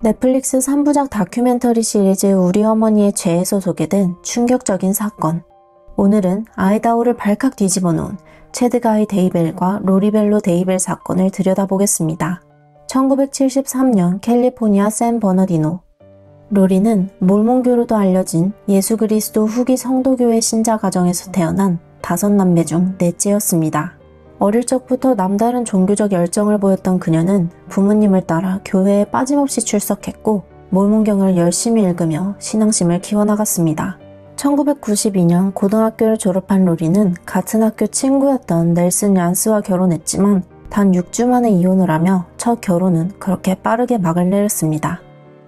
넷플릭스 3부작 다큐멘터리 시리즈 우리 어머니의 죄에서 소개된 충격적인 사건. 오늘은 아이다호를 발칵 뒤집어 놓은 체드 가이 데이벨과 로리벨로 데이벨 사건을 들여다보겠습니다. 1973년 캘리포니아 샌 버너디노. 로리는 몰몬교로도 알려진 예수 그리스도 후기 성도교회 신자 가정에서 태어난 5남매 중 넷째였습니다. 어릴 적부터 남다른 종교적 열정을 보였던 그녀는 부모님을 따라 교회에 빠짐없이 출석했고 몰몬경을 열심히 읽으며 신앙심을 키워나갔습니다. 1992년 고등학교를 졸업한 로리는 같은 학교 친구였던 넬슨 얀스와 결혼했지만 단 6주 만에 이혼을 하며 첫 결혼은 그렇게 빠르게 막을 내렸습니다.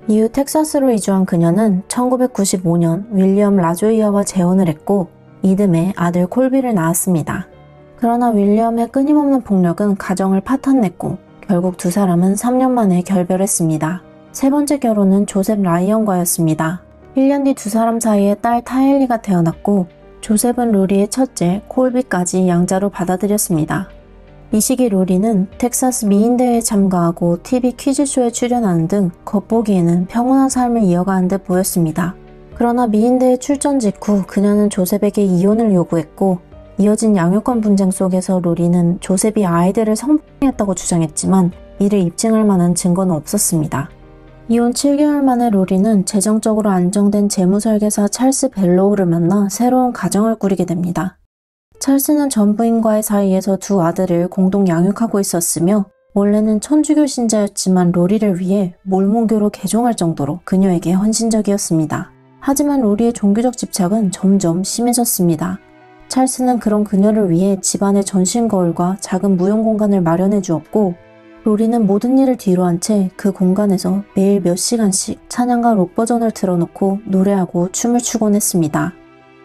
이후 텍사스로 이주한 그녀는 1995년 윌리엄 라조이아와 재혼을 했고 이듬해 아들 콜비를 낳았습니다. 그러나 윌리엄의 끊임없는 폭력은 가정을 파탄냈고 결국 두 사람은 3년 만에 결별했습니다. 세 번째 결혼은 조셉 라이언과였습니다. 1년 뒤 두 사람 사이에 딸 타일리가 태어났고 조셉은 로리의 첫째 콜비까지 양자로 받아들였습니다. 이 시기 로리는 텍사스 미인대회에 참가하고 TV 퀴즈쇼에 출연하는 등 겉보기에는 평온한 삶을 이어가는 듯 보였습니다. 그러나 미인대회 출전 직후 그녀는 조셉에게 이혼을 요구했고 이어진 양육권 분쟁 속에서 로리는 조셉이 아이들을 성폭행했다고 주장했지만 이를 입증할 만한 증거는 없었습니다. 이혼 7개월 만에 로리는 재정적으로 안정된 재무설계사 찰스 벨로우를 만나 새로운 가정을 꾸리게 됩니다. 찰스는 전 부인과의 사이에서 두 아들을 공동 양육하고 있었으며 원래는 천주교 신자였지만 로리를 위해 몰몬교로 개종할 정도로 그녀에게 헌신적이었습니다. 하지만 로리의 종교적 집착은 점점 심해졌습니다. 찰스는 그런 그녀를 위해 집안에 전신 거울과 작은 무용 공간을 마련해 주었고 로리는 모든 일을 뒤로한 채 그 공간에서 매일 몇 시간씩 찬양과 록 버전을 틀어놓고 노래하고 춤을 추곤 했습니다.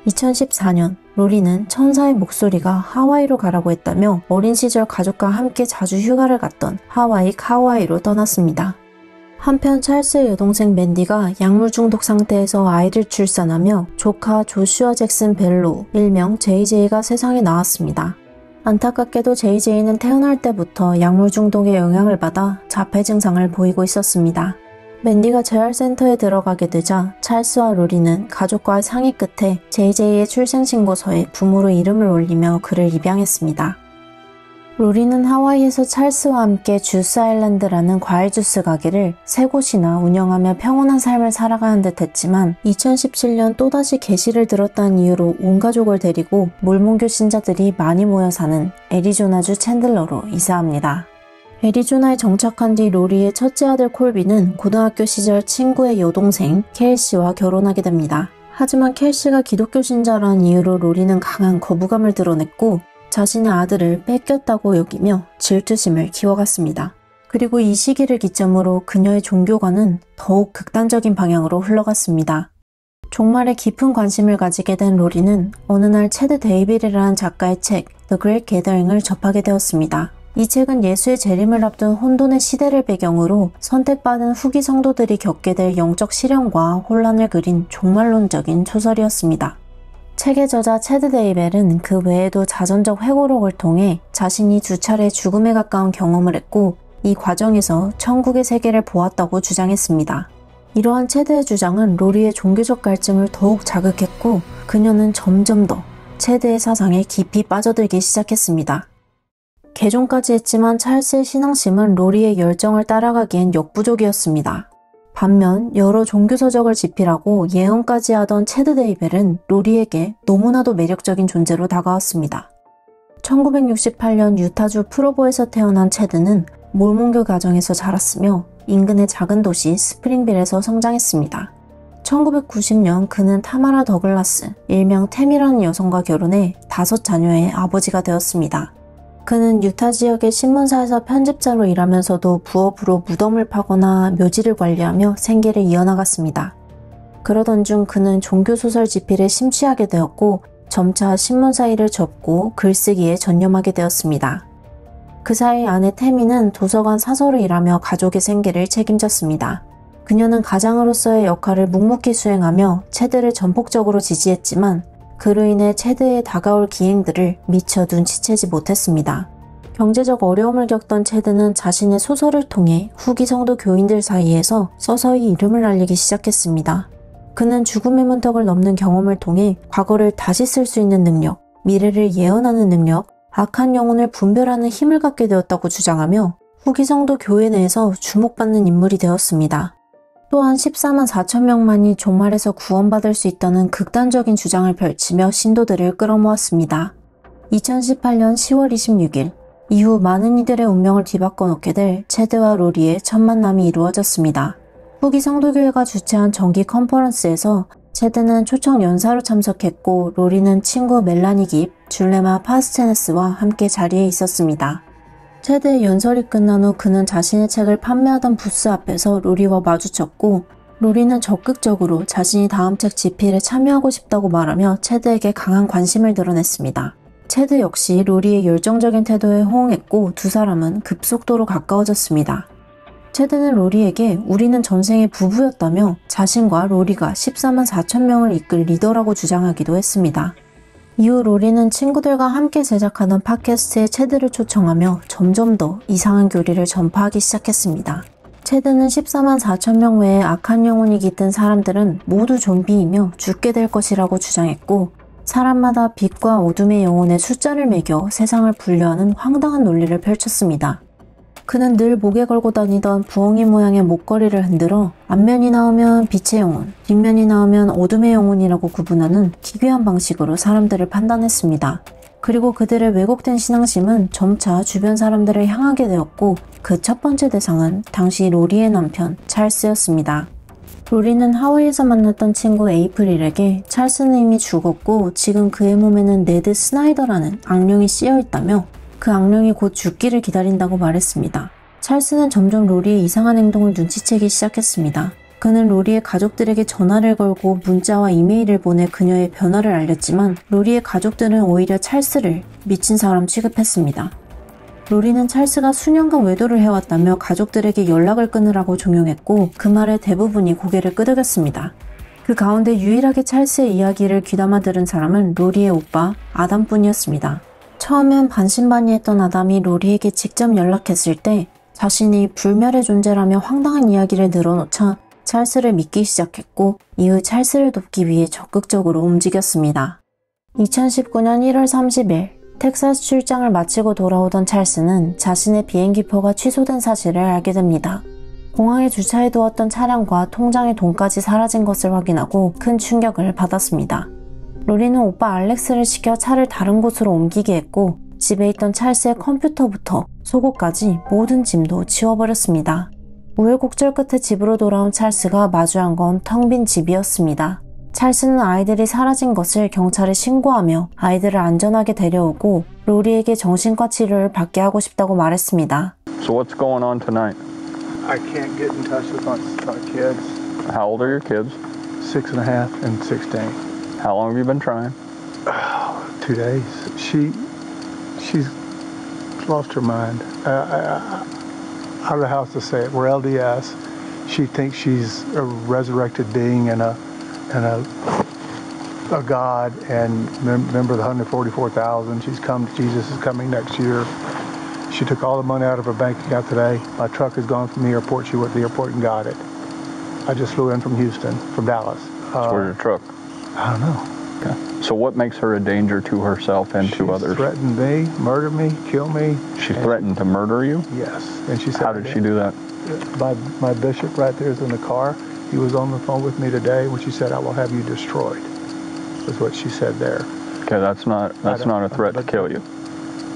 2014년 로리는 천사의 목소리가 하와이로 가라고 했다며 어린 시절 가족과 함께 자주 휴가를 갔던 하와이 카우아이로 떠났습니다. 한편 찰스의 여동생 맨디가 약물 중독 상태에서 아이를 출산하며 조카 조슈아 잭슨 벨로 일명 JJ가 세상에 나왔습니다. 안타깝게도 JJ는 태어날 때부터 약물 중독의 영향을 받아 자폐 증상을 보이고 있었습니다. 맨디가 재활센터에 들어가게 되자 찰스와 로리는 가족과의 상의 끝에 JJ의 출생신고서에 부모로 이름을 올리며 그를 입양했습니다. 로리는 하와이에서 찰스와 함께 주스 아일랜드라는 과일 주스 가게를 세 곳이나 운영하며 평온한 삶을 살아가는 듯 했지만 2017년 또다시 계시를 들었다는 이유로 온 가족을 데리고 몰몬교 신자들이 많이 모여 사는 애리조나주 챈들러로 이사합니다. 애리조나에 정착한 뒤 로리의 첫째 아들 콜비는 고등학교 시절 친구의 여동생 켈시와 결혼하게 됩니다. 하지만 켈시가 기독교 신자라는 이유로 로리는 강한 거부감을 드러냈고 자신의 아들을 뺏겼다고 여기며 질투심을 키워갔습니다. 그리고 이 시기를 기점으로 그녀의 종교관은 더욱 극단적인 방향으로 흘러갔습니다. 종말에 깊은 관심을 가지게 된 로리는 어느 날 체드 데이빌이라는 작가의 책 The Great Gathering을 접하게 되었습니다. 이 책은 예수의 재림을 앞둔 혼돈의 시대를 배경으로 선택받은 후기 성도들이 겪게 될 영적 시련과 혼란을 그린 종말론적인 소설이었습니다. 책의 저자 체드 데이벨은 그 외에도 자전적 회고록을 통해 자신이 2차례 죽음에 가까운 경험을 했고 이 과정에서 천국의 세계를 보았다고 주장했습니다. 이러한 체드의 주장은 로리의 종교적 갈증을 더욱 자극했고 그녀는 점점 더 체드의 사상에 깊이 빠져들기 시작했습니다. 개종까지 했지만 찰스의 신앙심은 로리의 열정을 따라가기엔 역부족이었습니다. 반면 여러 종교서적을 집필하고 예언까지 하던 체드 데이벨은 로리에게 너무나도 매력적인 존재로 다가왔습니다. 1968년 유타주 프로보에서 태어난 체드는 몰몬교 가정에서 자랐으며 인근의 작은 도시 스프링빌에서 성장했습니다. 1990년 그는 타마라 더글라스, 일명 템이라는 여성과 결혼해 5자녀의 아버지가 되었습니다. 그는 유타 지역의 신문사에서 편집자로 일하면서도 부업으로 무덤을 파거나 묘지를 관리하며 생계를 이어나갔습니다. 그러던 중 그는 종교소설 집필에 심취하게 되었고 점차 신문사 일을 접고 글쓰기에 전념하게 되었습니다. 그 사이 아내 태미는 도서관 사서로 일하며 가족의 생계를 책임졌습니다. 그녀는 가장으로서의 역할을 묵묵히 수행하며 체드를 전폭적으로 지지했지만 그로 인해 체드에 다가올 기행들을 미처 눈치채지 못했습니다. 경제적 어려움을 겪던 체드는 자신의 소설을 통해 후기 성도 교인들 사이에서 서서히 이름을 알리기 시작했습니다. 그는 죽음의 문턱을 넘는 경험을 통해 과거를 다시 쓸 수 있는 능력, 미래를 예언하는 능력, 악한 영혼을 분별하는 힘을 갖게 되었다고 주장하며 후기 성도 교회 내에서 주목받는 인물이 되었습니다. 또한 14만 4천 명만이 종말에서 구원받을 수 있다는 극단적인 주장을 펼치며 신도들을 끌어모았습니다. 2018년 10월 26일, 이후 많은 이들의 운명을 뒤바꿔 놓게 될 체드와 로리의 첫 만남이 이루어졌습니다. 후기 성도교회가 주최한 정기 컨퍼런스에서 체드는 초청 연사로 참석했고 로리는 친구 멜라니 깁, 줄레마 파스체네스와 함께 자리에 있었습니다. 체드의 연설이 끝난 후 그는 자신의 책을 판매하던 부스 앞에서 로리와 마주쳤고 로리는 적극적으로 자신이 다음 책 집필에 참여하고 싶다고 말하며 체드에게 강한 관심을 드러냈습니다. 체드 역시 로리의 열정적인 태도에 호응했고 두 사람은 급속도로 가까워졌습니다. 체드는 로리에게 우리는 전생의 부부였다며 자신과 로리가 14만 4천 명을 이끌 리더라고 주장하기도 했습니다. 이후 로리는 친구들과 함께 제작하던 팟캐스트에 체드를 초청하며 점점 더 이상한 교리를 전파하기 시작했습니다. 체드는 14만 4천 명 외에 악한 영혼이 깃든 사람들은 모두 좀비이며 죽게 될 것이라고 주장했고 사람마다 빛과 어둠의 영혼의 숫자를 매겨 세상을 분류하는 황당한 논리를 펼쳤습니다. 그는 늘 목에 걸고 다니던 부엉이 모양의 목걸이를 흔들어 앞면이 나오면 빛의 영혼, 뒷면이 나오면 어둠의 영혼이라고 구분하는 기괴한 방식으로 사람들을 판단했습니다. 그리고 그들의 왜곡된 신앙심은 점차 주변 사람들을 향하게 되었고 그 첫 번째 대상은 당시 로리의 남편 찰스였습니다. 로리는 하와이에서 만났던 친구 에이프릴에게 찰스는 이미 죽었고 지금 그의 몸에는 네드 스나이더라는 악령이 씌여 있다며 그 악령이 곧 죽기를 기다린다고 말했습니다. 찰스는 점점 로리의 이상한 행동을 눈치채기 시작했습니다. 그는 로리의 가족들에게 전화를 걸고 문자와 이메일을 보내 그녀의 변화를 알렸지만 로리의 가족들은 오히려 찰스를 미친 사람 취급했습니다. 로리는 찰스가 수년간 외도를 해왔다며 가족들에게 연락을 끊으라고 종용했고 그 말에 대부분이 고개를 끄덕였습니다. 그 가운데 유일하게 찰스의 이야기를 귀담아 들은 사람은 로리의 오빠 아담뿐이었습니다. 처음엔 반신반의했던 아담이 로리에게 직접 연락했을 때 자신이 불멸의 존재라며 황당한 이야기를 늘어놓자 찰스를 믿기 시작했고 이후 찰스를 돕기 위해 적극적으로 움직였습니다. 2019년 1월 30일 텍사스 출장을 마치고 돌아오던 찰스는 자신의 비행기표가 취소된 사실을 알게 됩니다. 공항에 주차해두었던 차량과 통장의 돈까지 사라진 것을 확인하고 큰 충격을 받았습니다. 로리는 오빠 알렉스를 시켜 차를 다른 곳으로 옮기게 했고 집에 있던 찰스의 컴퓨터부터 속옷까지 모든 짐도 치워버렸습니다. 우여곡절 끝에 집으로 돌아온 찰스가 마주한 건 텅 빈 집이었습니다. 찰스는 아이들이 사라진 것을 경찰에 신고하며 아이들을 안전하게 데려오고 로리에게 정신과 치료를 받게 하고 싶다고 말했습니다. So what's going on tonight? I can't get in touch with my kids. How old are your kids? 6.5 and 16. How long have you been trying? 2 days. She's lost her mind. I don't know how else to say it. We're LDS. She thinks she's a resurrected being and a God and member of the 144,000. Jesus is coming next year. She took all the money out of her bank account today. My truck has gone from the airport. She went to the airport and got it. I just flew in from Houston, from Dallas. So where's your truck? I don't know. Okay. So what makes her a danger to herself and to others? She threatened me, murder me, kill me. She threatened to murder you? Yes. And she said, how did she do that? My bishop right there is in the car. He was on the phone with me today when she said, I will have you destroyed. Is what she said there. Okay, that's not a threat to kill you.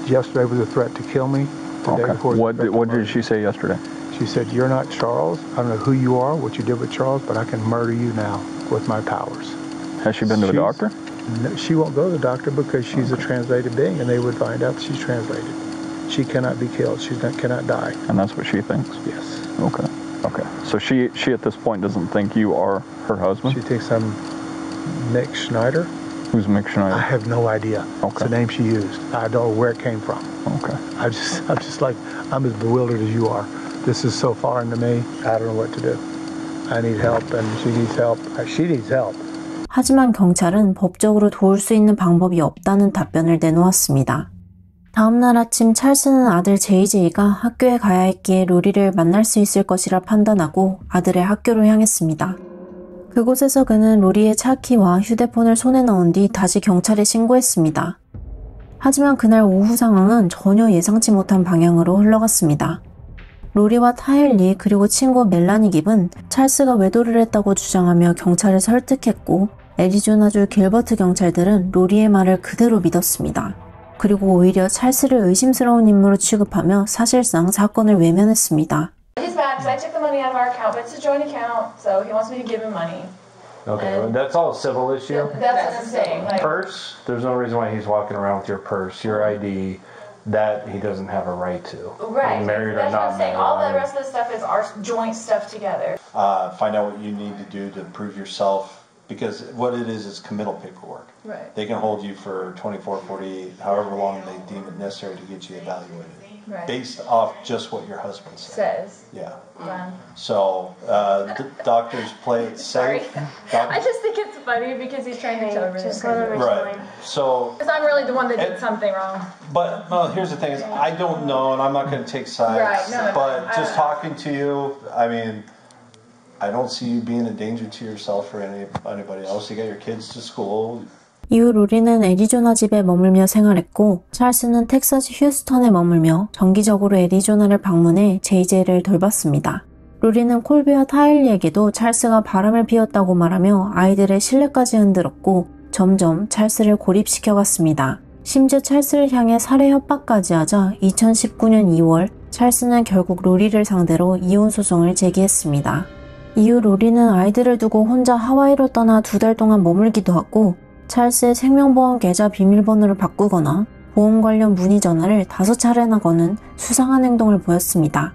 Yesterday was a threat to kill me. Okay. What did she say yesterday? She said, you're not Charles. I don't know who you are, what you did with Charles, but I can murder you now with my powers. Has she been to a doctor? No, she won't go to the doctor because she's a translated being, and they would find out that she's translated. She cannot be killed. She cannot die. And that's what she thinks? Yes. Okay. Okay. So she at this point doesn't think you are her husband? She thinks I'm Mick Schneider. Who's Mick Schneider? I have no idea. Okay. It's the name she used. I don't know where it came from. Okay. I'm just like, I'm as bewildered as you are. This is so foreign to me. I don't know what to do. I need help, and she needs help. She needs help. 하지만 경찰은 법적으로 도울 수 있는 방법이 없다는 답변을 내놓았습니다. 다음날 아침 찰스는 아들 JJ가 학교에 가야 했기에 로리를 만날 수 있을 것이라 판단하고 아들의 학교로 향했습니다. 그곳에서 그는 로리의 차키와 휴대폰을 손에 넣은 뒤 다시 경찰에 신고했습니다. 하지만 그날 오후 상황은 전혀 예상치 못한 방향으로 흘러갔습니다. 로리와 타일리 그리고 친구 멜라니 깁은 찰스가 외도를 했다고 주장하며 경찰을 설득했고 애리조나주 길버트 경찰들은 로리의 말을 그대로 믿었습니다. 그리고 오히려 찰스를 의심스러운 인물로 취급하며 사실상 사건을 외면했습니다. He's mad because I took the money out of our account, but it's a joint account, so he wants me to give him money. Okay, well, that's all a civil issue. That's what I'm saying. Like, Purse, there's no reason why he's walking around with your purse, your ID, that he doesn't have a right to. right. Married That's or what not I'm saying. married. All the rest of the stuff is our joint stuff together. Find out what you need to do to prove yourself, because what it is committal paperwork. Right. They can hold you for 24, 48, however long they deem it necessary to get you evaluated. Right. Based off just what your husband said. Says. Yeah. Wow. So doctors play it Sorry. safe. I just think it's funny because he's trying to tell everything. just let him Right. So, Because I'm really the one that did something wrong. but well, here's the thing: is I don't know, and I'm not going to take sides. Right, no, but I just don't know. talking to you, I mean, I don't see you being a danger to yourself or anybody else. You got your kids to school. 이후 로리는 애리조나 집에 머물며 생활했고 찰스는 텍사스 휴스턴에 머물며 정기적으로 애리조나를 방문해 JJ를 돌봤습니다. 로리는 콜비와 타일리에게도 찰스가 바람을 피웠다고 말하며 아이들의 신뢰까지 흔들었고 점점 찰스를 고립시켜갔습니다. 심지어 찰스를 향해 살해 협박까지 하자 2019년 2월 찰스는 결국 로리를 상대로 이혼 소송을 제기했습니다. 이후 로리는 아이들을 두고 혼자 하와이로 떠나 2달 동안 머물기도 하고 찰스의 생명보험 계좌 비밀번호를 바꾸거나 보험 관련 문의 전화를 5차례나 거는 수상한 행동을 보였습니다.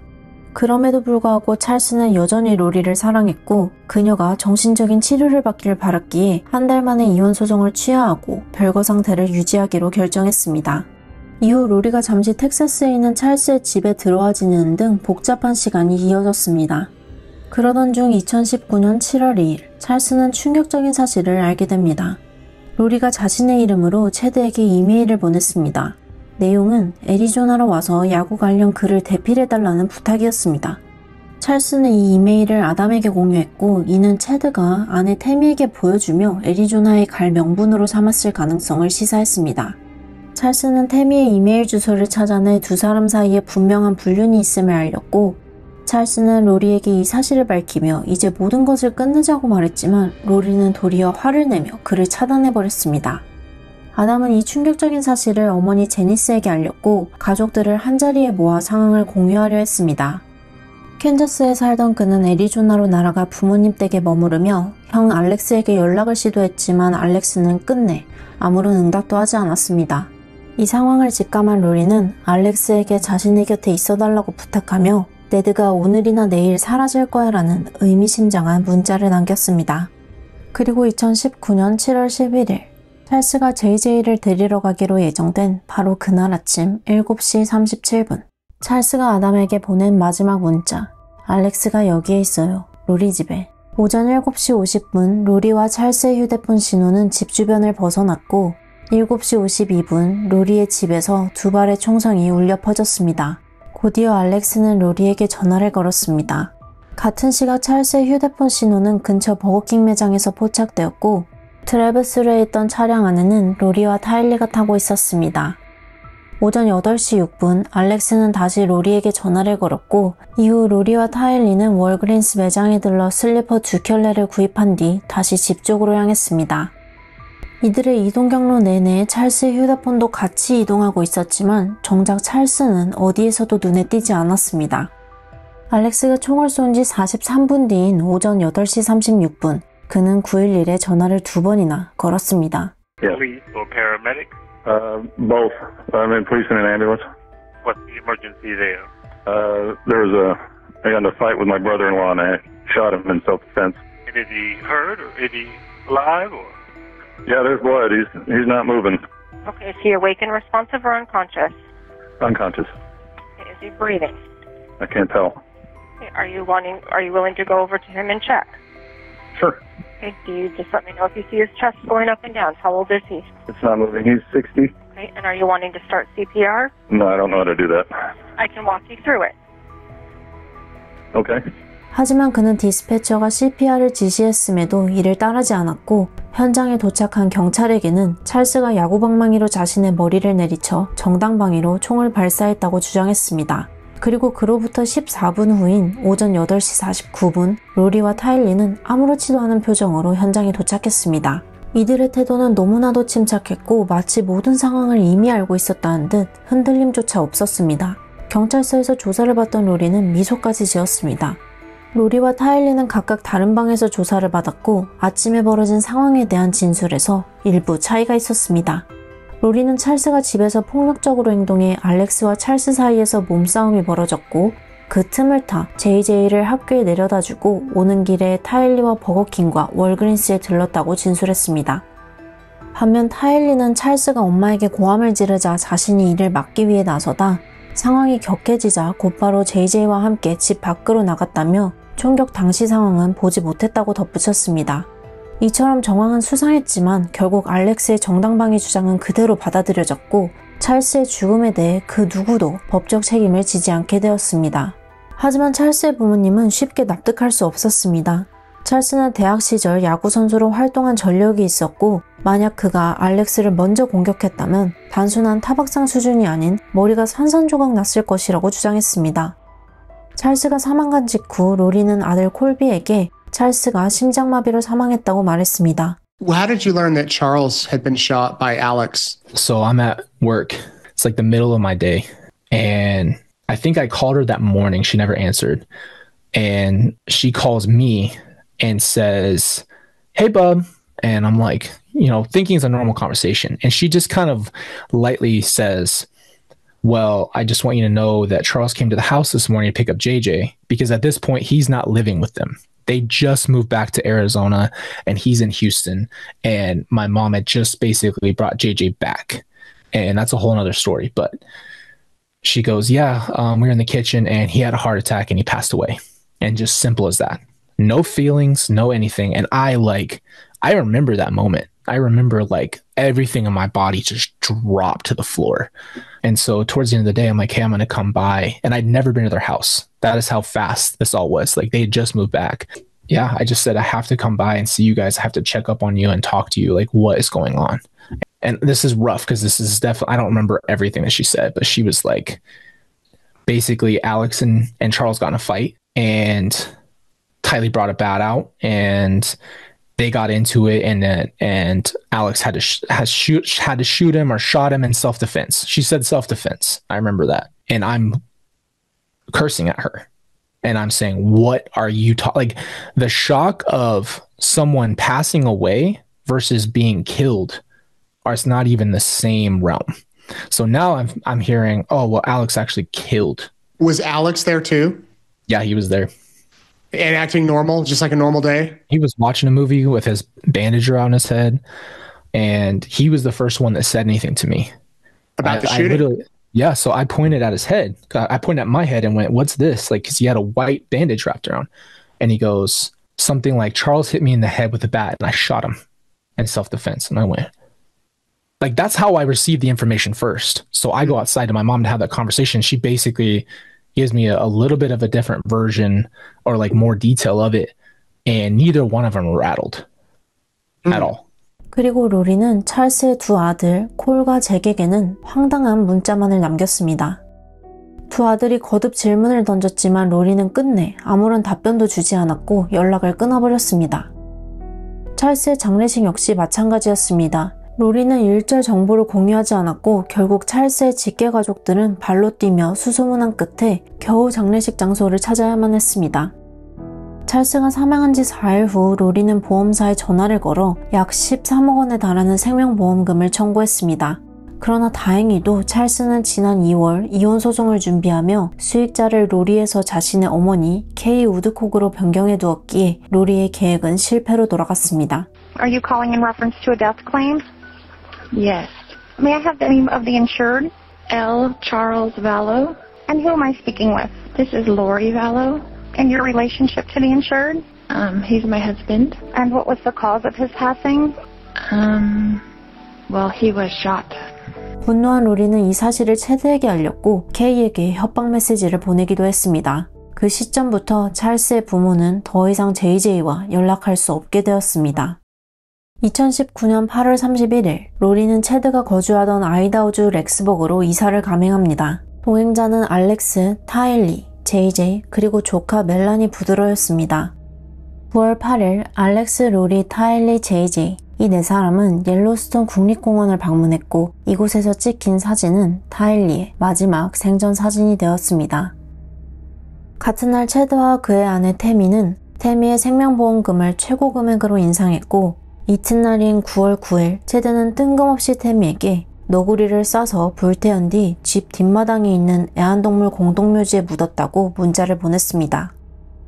그럼에도 불구하고 찰스는 여전히 로리를 사랑했고 그녀가 정신적인 치료를 받기를 바랐기에 한 달 만에 이혼 소송을 취하하고 별거 상태를 유지하기로 결정했습니다. 이후 로리가 잠시 텍사스에 있는 찰스의 집에 들어와 지내는 등 복잡한 시간이 이어졌습니다. 그러던 중 2019년 7월 2일 찰스는 충격적인 사실을 알게 됩니다. 로리가 자신의 이름으로 체드에게 이메일을 보냈습니다. 내용은 애리조나로 와서 야구 관련 글을 대필해달라는 부탁이었습니다. 찰스는 이 이메일을 아담에게 공유했고 이는 체드가 아내 태미에게 보여주며 애리조나에 갈 명분으로 삼았을 가능성을 시사했습니다. 찰스는 태미의 이메일 주소를 찾아내 두 사람 사이에 분명한 불륜이 있음을 알렸고 찰스는 로리에게 이 사실을 밝히며 이제 모든 것을 끝내자고 말했지만 로리는 도리어 화를 내며 그를 차단해버렸습니다. 아담은 이 충격적인 사실을 어머니 제니스에게 알렸고 가족들을 한자리에 모아 상황을 공유하려 했습니다. 캔자스에 살던 그는 애리조나로 날아가 부모님 댁에 머무르며 형 알렉스에게 연락을 시도했지만 알렉스는 끝내 아무런 응답도 하지 않았습니다. 이 상황을 직감한 로리는 알렉스에게 자신의 곁에 있어달라고 부탁하며 네드가 오늘이나 내일 사라질 거야 라는 의미심장한 문자를 남겼습니다. 그리고 2019년 7월 11일 찰스가 JJ를 데리러 가기로 예정된 바로 그날 아침 7시 37분 찰스가 아담에게 보낸 마지막 문자 알렉스가 여기에 있어요. 로리 집에. 오전 7시 50분 로리와 찰스의 휴대폰 신호는 집 주변을 벗어났고 7시 52분 로리의 집에서 두 발의 총성이 울려 퍼졌습니다. 곧이어 알렉스는 로리에게 전화를 걸었습니다. 같은 시각 찰스의 휴대폰 신호는 근처 버거킹 매장에서 포착되었고 트래버스루에 있던 차량 안에는 로리와 타일리가 타고 있었습니다. 오전 8시 6분 알렉스는 다시 로리에게 전화를 걸었고 이후 로리와 타일리는 월그린스 매장에 들러 슬리퍼 2켤레를 구입한 뒤 다시 집 쪽으로 향했습니다. 이들의 이동 경로 내내 찰스의 휴대폰도 같이 이동하고 있었지만 정작 찰스는 어디에서도 눈에 띄지 않았습니다. 알렉스가 총을 쏜 지 43분 뒤인 오전 8시 36분 그는 911에 전화를 2번이나 걸었습니다. Police or paramedic? Both. I'm in police and an ambulance. What's the emergency there? I got in a fight with my brother-in-law and I shot him in self-defense. And is he hurt or is he alive or? Yeah, there's blood. He's not moving. Okay, is he awake and responsive or unconscious? Unconscious. Okay, is he breathing? I can't tell. Okay, are you willing to go over to him and check? Sure. Okay, do you just let me know if you see his chest going up and down? How old is he? It's not moving. He's 60. Okay, Okay, and are you wanting to start CPR? No, I don't know how to do that. I can walk you through it. Okay. 하지만 그는 디스패처가 CPR을 지시했음에도 이를 따르지 않았고 현장에 도착한 경찰에게는 찰스가 야구방망이로 자신의 머리를 내리쳐 정당방위로 총을 발사했다고 주장했습니다. 그리고 그로부터 14분 후인 오전 8시 49분 로리와 타일리는 아무렇지도 않은 표정으로 현장에 도착했습니다. 이들의 태도는 너무나도 침착했고 마치 모든 상황을 이미 알고 있었다는 듯 흔들림조차 없었습니다. 경찰서에서 조사를 받던 로리는 미소까지 지었습니다. 로리와 타일리는 각각 다른 방에서 조사를 받았고 아침에 벌어진 상황에 대한 진술에서 일부 차이가 있었습니다. 로리는 찰스가 집에서 폭력적으로 행동해 알렉스와 찰스 사이에서 몸싸움이 벌어졌고 그 틈을 타 JJ를 학교에 내려다주고 오는 길에 타일리와 버거킹과 월그린스에 들렀다고 진술했습니다. 반면 타일리는 찰스가 엄마에게 고함을 지르자 자신이 이를 막기 위해 나서다 상황이 격해지자 곧바로 JJ와 함께 집 밖으로 나갔다며 총격 당시 상황은 보지 못했다고 덧붙였습니다. 이처럼 정황은 수상했지만 결국 알렉스의 정당방위 주장은 그대로 받아들여졌고 찰스의 죽음에 대해 그 누구도 법적 책임을 지지 않게 되었습니다. 하지만 찰스의 부모님은 쉽게 납득할 수 없었습니다. 찰스는 대학 시절 야구 선수로 활동한 전력이 있었고 만약 그가 알렉스를 먼저 공격했다면 단순한 타박상 수준이 아닌 머리가 산산조각 났을 것이라고 주장했습니다. 찰스가 사망한 직후 로리는 아들 콜비에게 찰스가 심장마비로 사망했다고 말했습니다. How did you learn that Charles had been shot by Alex? So I'm at work. It's like the middle of my day. And I think I called her that morning. She never answered. And she calls me and says, "Hey, bub." And I'm like, thinking it's a normal conversation. And she just kind of lightly says, "Well, I just want you to know that Charles came to the house this morning to pick up JJ because at this point, he's not living with them. They just moved back to Arizona and he's in Houston. And my mom had just basically brought JJ back. And that's a whole nother story. But she goes, yeah, we were in the kitchen and he had a heart attack and he passed away. And just simple as that. No feelings, no anything. And I remember that moment. I remember everything in my body just dropped to the floor. And so towards the end of the day, I'm like, hey, I'm going to come by. And I'd never been to their house. That is how fast this all was. They had just moved back. Yeah, I just said, I have to come by and see you guys. I have to check up on you and talk to you. What is going on? And this is rough because this is definitely, I don't remember everything that she said, but she was basically Alex and Charles got in a fight and Tylee brought it bad out and they got into it and Alex had to shoot him or shot him in self-defense. She said self-defense. I remember that. And I'm cursing at her and I'm saying, what are you talking? The shock of someone passing away versus being killed it's not even the same realm. So now I'm hearing, oh, well, Alex actually killed. Was Alex there too? Yeah, he was there. And acting normal, just like a normal day? He was watching a movie with his bandage around his head. And he was the first one that said anything to me. About the shooting? Yeah, so I pointed at his head. I pointed at my head and went, what's this? Because he had a white bandage wrapped around. And he goes, something like, Charles hit me in the head with a bat and I shot him in self-defense. And I went, that's how I received the information first. So I go outside to my mom to have that conversation. She basically gives me a little bit of a different version or more detail of it. And neither one of them rattled at all. 그리고 로리는 찰스의 두 아들 콜과 잭에게는 황당한 문자만을 남겼습니다. 두 아들이 거듭 질문을 던졌지만 로리는 끝내 아무런 답변도 주지 않았고 연락을 끊어버렸습니다. 찰스의 장례식 역시 마찬가지였습니다. 로리는 일절 정보를 공유하지 않았고 결국 찰스의 직계 가족들은 발로 뛰며 수소문한 끝에 겨우 장례식 장소를 찾아야만 했습니다. 찰스가 사망한 지 4일 후 로리는 보험사에 전화를 걸어 약 13억 원에 달하는 생명보험금을 청구했습니다. 그러나 다행히도 찰스는 지난 2월 이혼 소송을 준비하며 수익자를 로리에서 자신의 어머니 케이 우드콕으로 변경해 두었기에 로리의 계획은 실패로 돌아갔습니다. Are you calling in reference to a death claim? Yes. May I have the name of the insured? L. Charles Vallow. And who am I speaking with? This is Lori Vallow. And your relationship to the insured? He's my husband. And what was the cause of his passing? Well, he was shot. 분노한 로리는 이 사실을 체드에게 알렸고 케이에게 협박 메시지를 보내기도 했습니다. 그 시점부터 찰스의 부모는 더 이상 JJ와 연락할 수 없게 되었습니다. 2019년 8월 31일, 로리는 체드가 거주하던 아이다호주 렉스버그로 이사를 감행합니다. 동행자는 알렉스, 타일리, JJ, 그리고 조카 멜라니 부드러였습니다. 9월 8일, 알렉스, 로리, 타일리, JJ, 이 네 사람은 옐로스톤 국립공원을 방문했고 이곳에서 찍힌 사진은 타일리의 마지막 생전 사진이 되었습니다. 같은 날 체드와 그의 아내 태미는 태미의 생명보험금을 최고 금액으로 인상했고 이튿날인 9월 9일 체드는 뜬금없이 태미에게 너구리를 싸서 불태운 뒤 집 뒷마당에 있는 애완동물 공동묘지에 묻었다고 문자를 보냈습니다.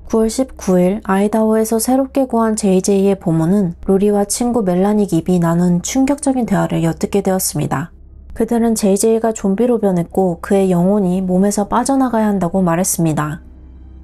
9월 19일 아이다호에서 새롭게 구한 JJ의 부모는 로리와 친구 멜라니 깁이 나눈 충격적인 대화를 엿듣게 되었습니다. 그들은 JJ가 좀비로 변했고 그의 영혼이 몸에서 빠져나가야 한다고 말했습니다.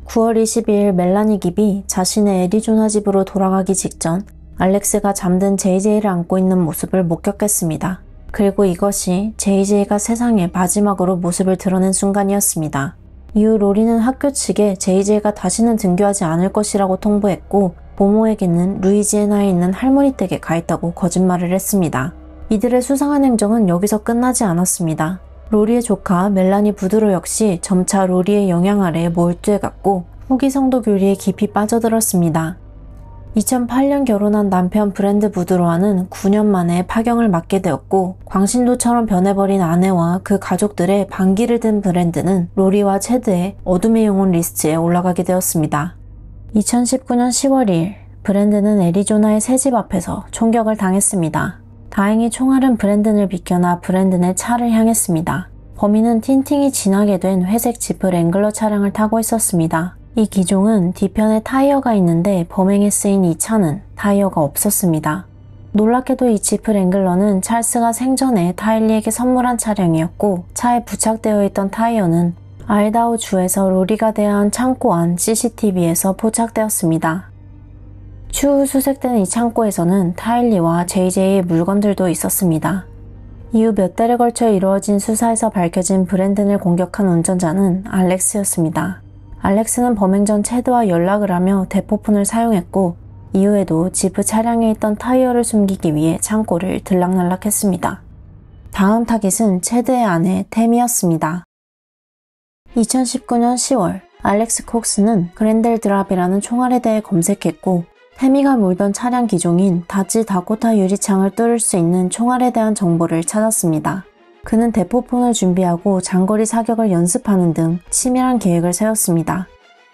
9월 22일 멜라니 깁이 자신의 애리조나 집으로 돌아가기 직전 알렉스가 잠든 JJ를 안고 있는 모습을 목격했습니다. 그리고 이것이 JJ가 세상에 마지막으로 모습을 드러낸 순간이었습니다. 이후 로리는 학교 측에 JJ가 다시는 등교하지 않을 것이라고 통보했고 부모에게는 루이지애나에 있는 할머니 댁에 가 있다고 거짓말을 했습니다. 이들의 수상한 행정은 여기서 끝나지 않았습니다. 로리의 조카 멜라니 부드로 역시 점차 로리의 영향 아래 몰두해갔고 후기 성도 교리에 깊이 빠져들었습니다. 2008년 결혼한 남편 브랜드 부드로와는 9년 만에 파경을 맞게 되었고 광신도처럼 변해버린 아내와 그 가족들의 반기를 든 브랜드는 로리와 체드의 어둠의 영혼 리스트에 올라가게 되었습니다. 2019년 10월 2일 브랜드는 애리조나의 새 집 앞에서 총격을 당했습니다. 다행히 총알은 브랜든을 비켜나 브랜든의 차를 향했습니다. 범인은 틴팅이 진하게 된 회색 지프 랭글러 차량을 타고 있었습니다. 이 기종은 뒤편에 타이어가 있는데 범행에 쓰인 이 차는 타이어가 없었습니다. 놀랍게도 이 지프 랭글러는 찰스가 생전에 타일리에게 선물한 차량이었고 차에 부착되어 있던 타이어는 아이다호 주에서 로리가 대여한 창고 안 CCTV에서 포착되었습니다. 추후 수색된 이 창고에서는 타일리와 JJ의 물건들도 있었습니다. 이후 몇 달에 걸쳐 이루어진 수사에서 밝혀진 브랜든을 공격한 운전자는 알렉스였습니다. 알렉스는 범행 전 체드와 연락을 하며 대포폰을 사용했고 이후에도 지프 차량에 있던 타이어를 숨기기 위해 창고를 들락날락했습니다. 다음 타깃은 체드의 아내 태미였습니다. 2019년 10월 알렉스 콕스는 그랜델 드랍이라는 총알에 대해 검색했고 태미가 몰던 차량 기종인 다지 다코타 유리창을 뚫을 수 있는 총알에 대한 정보를 찾았습니다. 그는 대포폰을 준비하고 장거리 사격을 연습하는 등 치밀한 계획을 세웠습니다.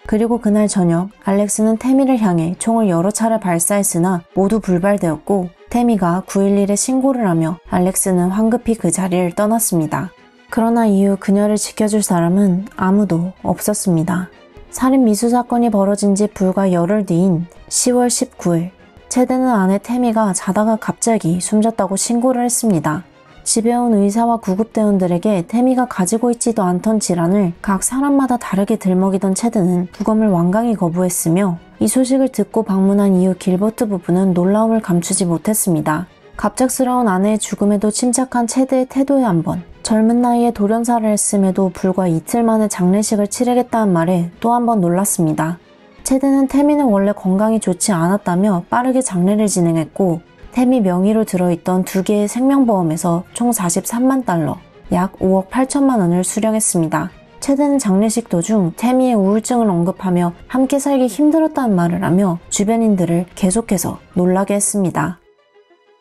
그리고 그날 저녁 알렉스는 태미를 향해 총을 여러 차례 발사했으나 모두 불발되었고 태미가 911에 신고를 하며 알렉스는 황급히 그 자리를 떠났습니다. 그러나 이후 그녀를 지켜줄 사람은 아무도 없었습니다. 살인 미수 사건이 벌어진 지 불과 열흘 뒤인 10월 19일 체드는 아내 태미가 자다가 갑자기 숨졌다고 신고를 했습니다. 집에 온 의사와 구급대원들에게 태미가 가지고 있지도 않던 질환을 각 사람마다 다르게 들먹이던 체드는 부검을 완강히 거부했으며 이 소식을 듣고 방문한 이후 길버트 부부는 놀라움을 감추지 못했습니다. 갑작스러운 아내의 죽음에도 침착한 체드의 태도에 한번 젊은 나이에 돌연사를 했음에도 불과 이틀 만에 장례식을 치르겠다는 말에 또 한 번 놀랐습니다. 체드는 태미는 원래 건강이 좋지 않았다며 빠르게 장례를 진행했고 태미 명의로 들어있던 2개의 생명보험에서 총 43만 달러, 약 5억 8천만 원을 수령했습니다. 체드는 장례식 도중 태미의 우울증을 언급하며 함께 살기 힘들었다는 말을 하며 주변인들을 계속해서 놀라게 했습니다.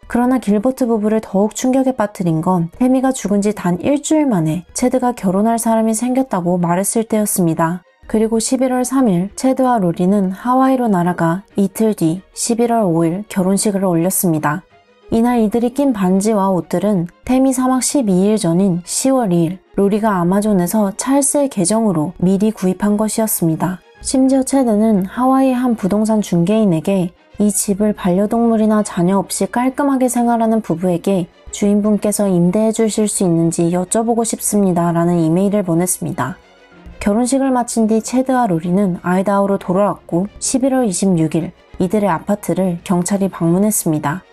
그러나 길버트 부부를 더욱 충격에 빠뜨린 건 태미가 죽은 지 단 일주일 만에 체드가 결혼할 사람이 생겼다고 말했을 때였습니다. 그리고 11월 3일 체드와 로리는 하와이로 날아가 이틀 뒤 11월 5일 결혼식을 올렸습니다. 이날 이들이 낀 반지와 옷들은 태미 사망 12일 전인 10월 2일 로리가 아마존에서 찰스의 계정으로 미리 구입한 것이었습니다. 심지어 체드는 하와이의 한 부동산 중개인에게 이 집을 반려동물이나 자녀 없이 깔끔하게 생활하는 부부에게 주인분께서 임대해 주실 수 있는지 여쭤보고 싶습니다 라는 이메일을 보냈습니다. 결혼식을 마친 뒤 체드와 로리는 아이다호로 돌아왔고 11월 26일 이들의 아파트를 경찰이 방문했습니다.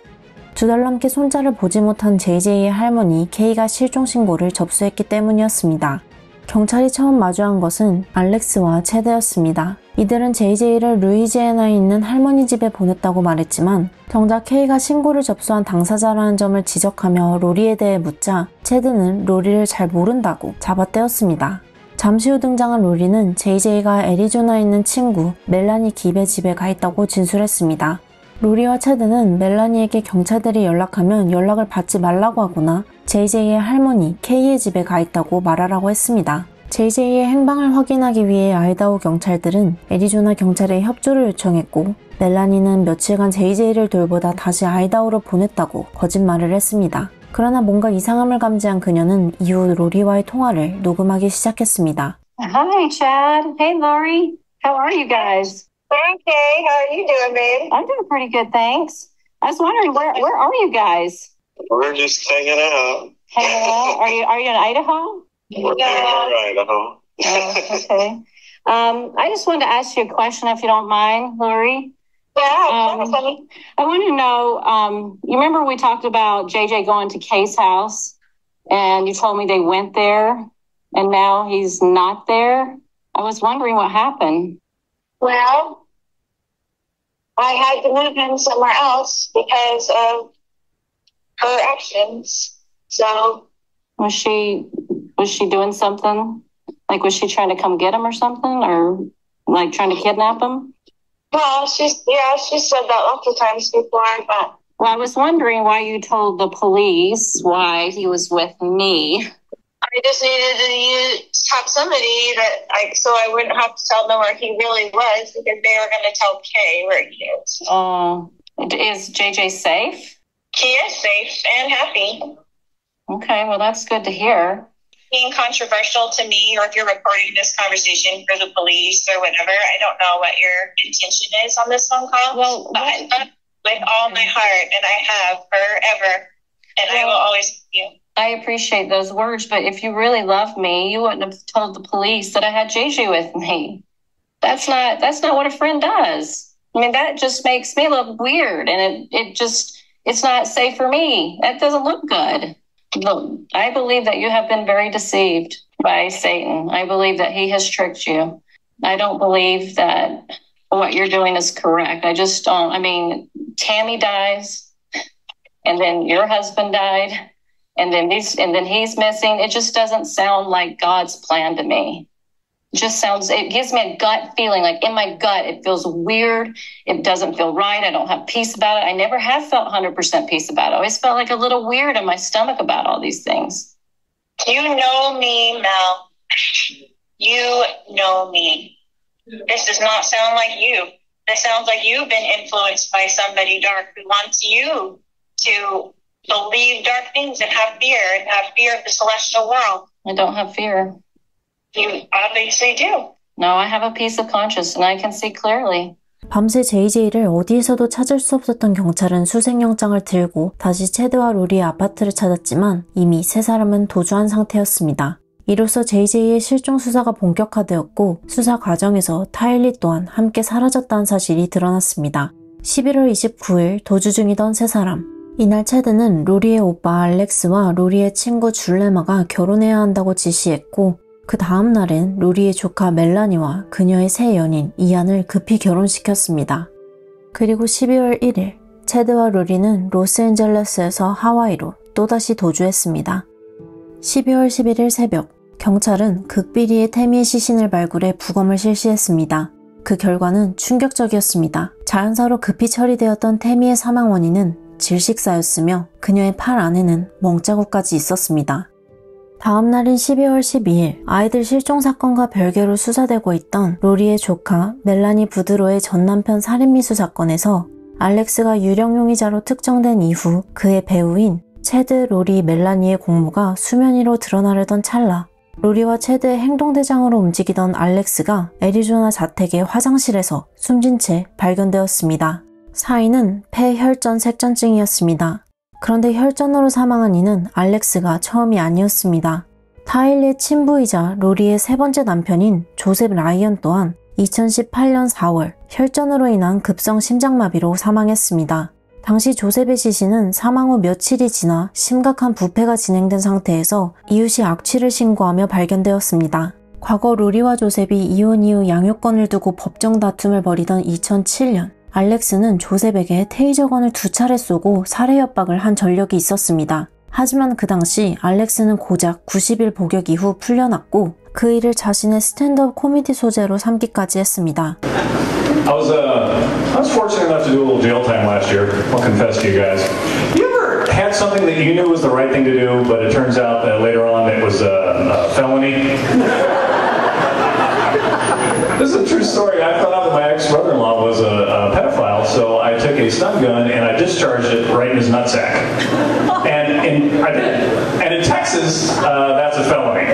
두 달 넘게 손자를 보지 못한 JJ의 할머니 K가 실종 신고를 접수했기 때문이었습니다. 경찰이 처음 마주한 것은 알렉스와 체드였습니다. 이들은 JJ를 루이지애나에 있는 할머니 집에 보냈다고 말했지만 정작 K가 신고를 접수한 당사자라는 점을 지적하며 로리에 대해 묻자 체드는 로리를 잘 모른다고 잡아떼었습니다. 잠시 후 등장한 로리는 JJ가 애리조나에 있는 친구 멜라니 깁의 집에 가 있다고 진술했습니다. 로리와 체드는 멜라니에게 경찰들이 연락하면 연락을 받지 말라고 하거나 JJ의 할머니 K의 집에 가 있다고 말하라고 했습니다. JJ의 행방을 확인하기 위해 아이다호 경찰들은 애리조나 경찰에 협조를 요청했고 멜라니는 며칠간 JJ를 돌보다 다시 아이다호로 보냈다고 거짓말을 했습니다. 그러나 뭔가 이상함을 감지한 그녀는 이후 로리와의 통화를 녹음하기 시작했습니다. Hi, Chad. Hey, Lori. How are you guys? Okay, how are you doing, babe? I'm doing pretty good, thanks. I was wondering, where are you guys? We're just hanging out. Hanging out? Are you in Idaho? We're in Idaho. Oh, okay. I just wanted to ask you a question, if you don't mind, Lori. Yeah, I want to know, you remember we talked about JJ going to Kay's house, and you told me they went there, and now he's not there? I was wondering what happened. Well, I had to move him somewhere else because of her actions. So Was she doing something? Like, was she trying to come get him or something? Or like trying to kidnap him? well, she said that lots of times before, but Well, I was wondering why you told the police why he was with me. I just needed to have somebody so I wouldn't have to tell them where he really was because they were going to tell Kay where he is. Oh, is JJ safe? He is safe and happy. Okay, well, that's good to hear. Being controversial to me, or if you're recording this conversation for the police or whatever, I don't know what your intention is on this phone call. Well, but I love you with all my heart, and I have forever, and I will always love you. I appreciate those words, but if you really love me, you wouldn't have told the police that I had JJ with me. That's not what a friend does. I mean, that just makes me look weird, and it's not safe for me. That doesn't look good. Look, I believe that you have been very deceived by Satan. I believe that he has tricked you. I don't believe that what you're doing is correct. I just don't. I mean, Tammy dies, and then your husband died, and then he's missing. It just doesn't sound like God's plan to me. It gives me a gut feeling, like in my gut, it feels weird. It doesn't feel right. I don't have peace about it. I never have felt 100% peace about it. I always felt like a little weird in my stomach about all these things. You know me, Mel. You know me. This does not sound like you. This sounds like you've been influenced by somebody dark who wants you to believe dark things and have fear of the celestial world. I don't have fear. You obviously do. No, I have a peace of conscience and I can see clearly. 밤새 JJ를 어디에서도 찾을 수 없었던 경찰은 수색영장을 들고 다시 체드와 로리의 아파트를 찾았지만 이미 세 사람은 도주한 상태였습니다. 이로써 JJ의 실종 수사가 본격화되었고 수사 과정에서 타일리 또한 함께 사라졌다는 사실이 드러났습니다. 11월 29일 도주 중이던 세 사람. 이날 체드는 로리의 오빠 알렉스와 로리의 친구 줄레마가 결혼해야 한다고 지시했고 그 다음 날엔 로리의 조카 멜라니와 그녀의 새 연인 이안을 급히 결혼시켰습니다. 그리고 12월 1일 체드와 로리는 로스앤젤레스에서 하와이로 또다시 도주했습니다. 12월 11일 새벽 경찰은 극비리의 태미의 시신을 발굴해 부검을 실시했습니다. 그 결과는 충격적이었습니다. 자연사로 급히 처리되었던 태미의 사망 원인은 질식사였으며 그녀의 팔 안에는 멍자국까지 있었습니다. 다음 날인 12월 12일 아이들 실종 사건과 별개로 수사되고 있던 로리의 조카 멜라니 부드로의 전남편 살인미수 사건에서 알렉스가 유령 용의자로 특정된 이후 그의 배우인 체드, 로리, 멜라니의 공모가 수면 위로 드러나려던 찰나 로리와 체드의 행동대장으로 움직이던 알렉스가 애리조나 자택의 화장실에서 숨진 채 발견되었습니다. 사인은 폐혈전 색전증이었습니다. 그런데 혈전으로 사망한 이는 알렉스가 처음이 아니었습니다. 타일리의 친부이자 로리의 세 번째 남편인 조셉 라이언 또한 2018년 4월 혈전으로 인한 급성 심장마비로 사망했습니다. 당시 조셉의 시신은 사망 후 며칠이 지나 심각한 부패가 진행된 상태에서 이웃이 악취를 신고하며 발견되었습니다. 과거 로리와 조셉이 이혼 이후 양육권을 두고 법정 다툼을 벌이던 2007년, 알렉스는 조셉에게 테이저건을 2차례 쏘고 살해 협박을 한 전력이 있었습니다. 하지만 그 당시 알렉스는 고작 90일 복역 이후 풀려났고 그 일을 자신의 스탠드업 코미디 소재로 삼기까지 했습니다. I was fortunate enough to do a little jail time last year. I'll confess to you guys. You ever had something that you knew was the right thing to do, but it turns out that later on it was a felony? This is a true story. I found out that my ex-brother-in-law was a pedophile, so I took a stun gun and I discharged it right in his nutsack. And I did. And in Texas, that's a felony.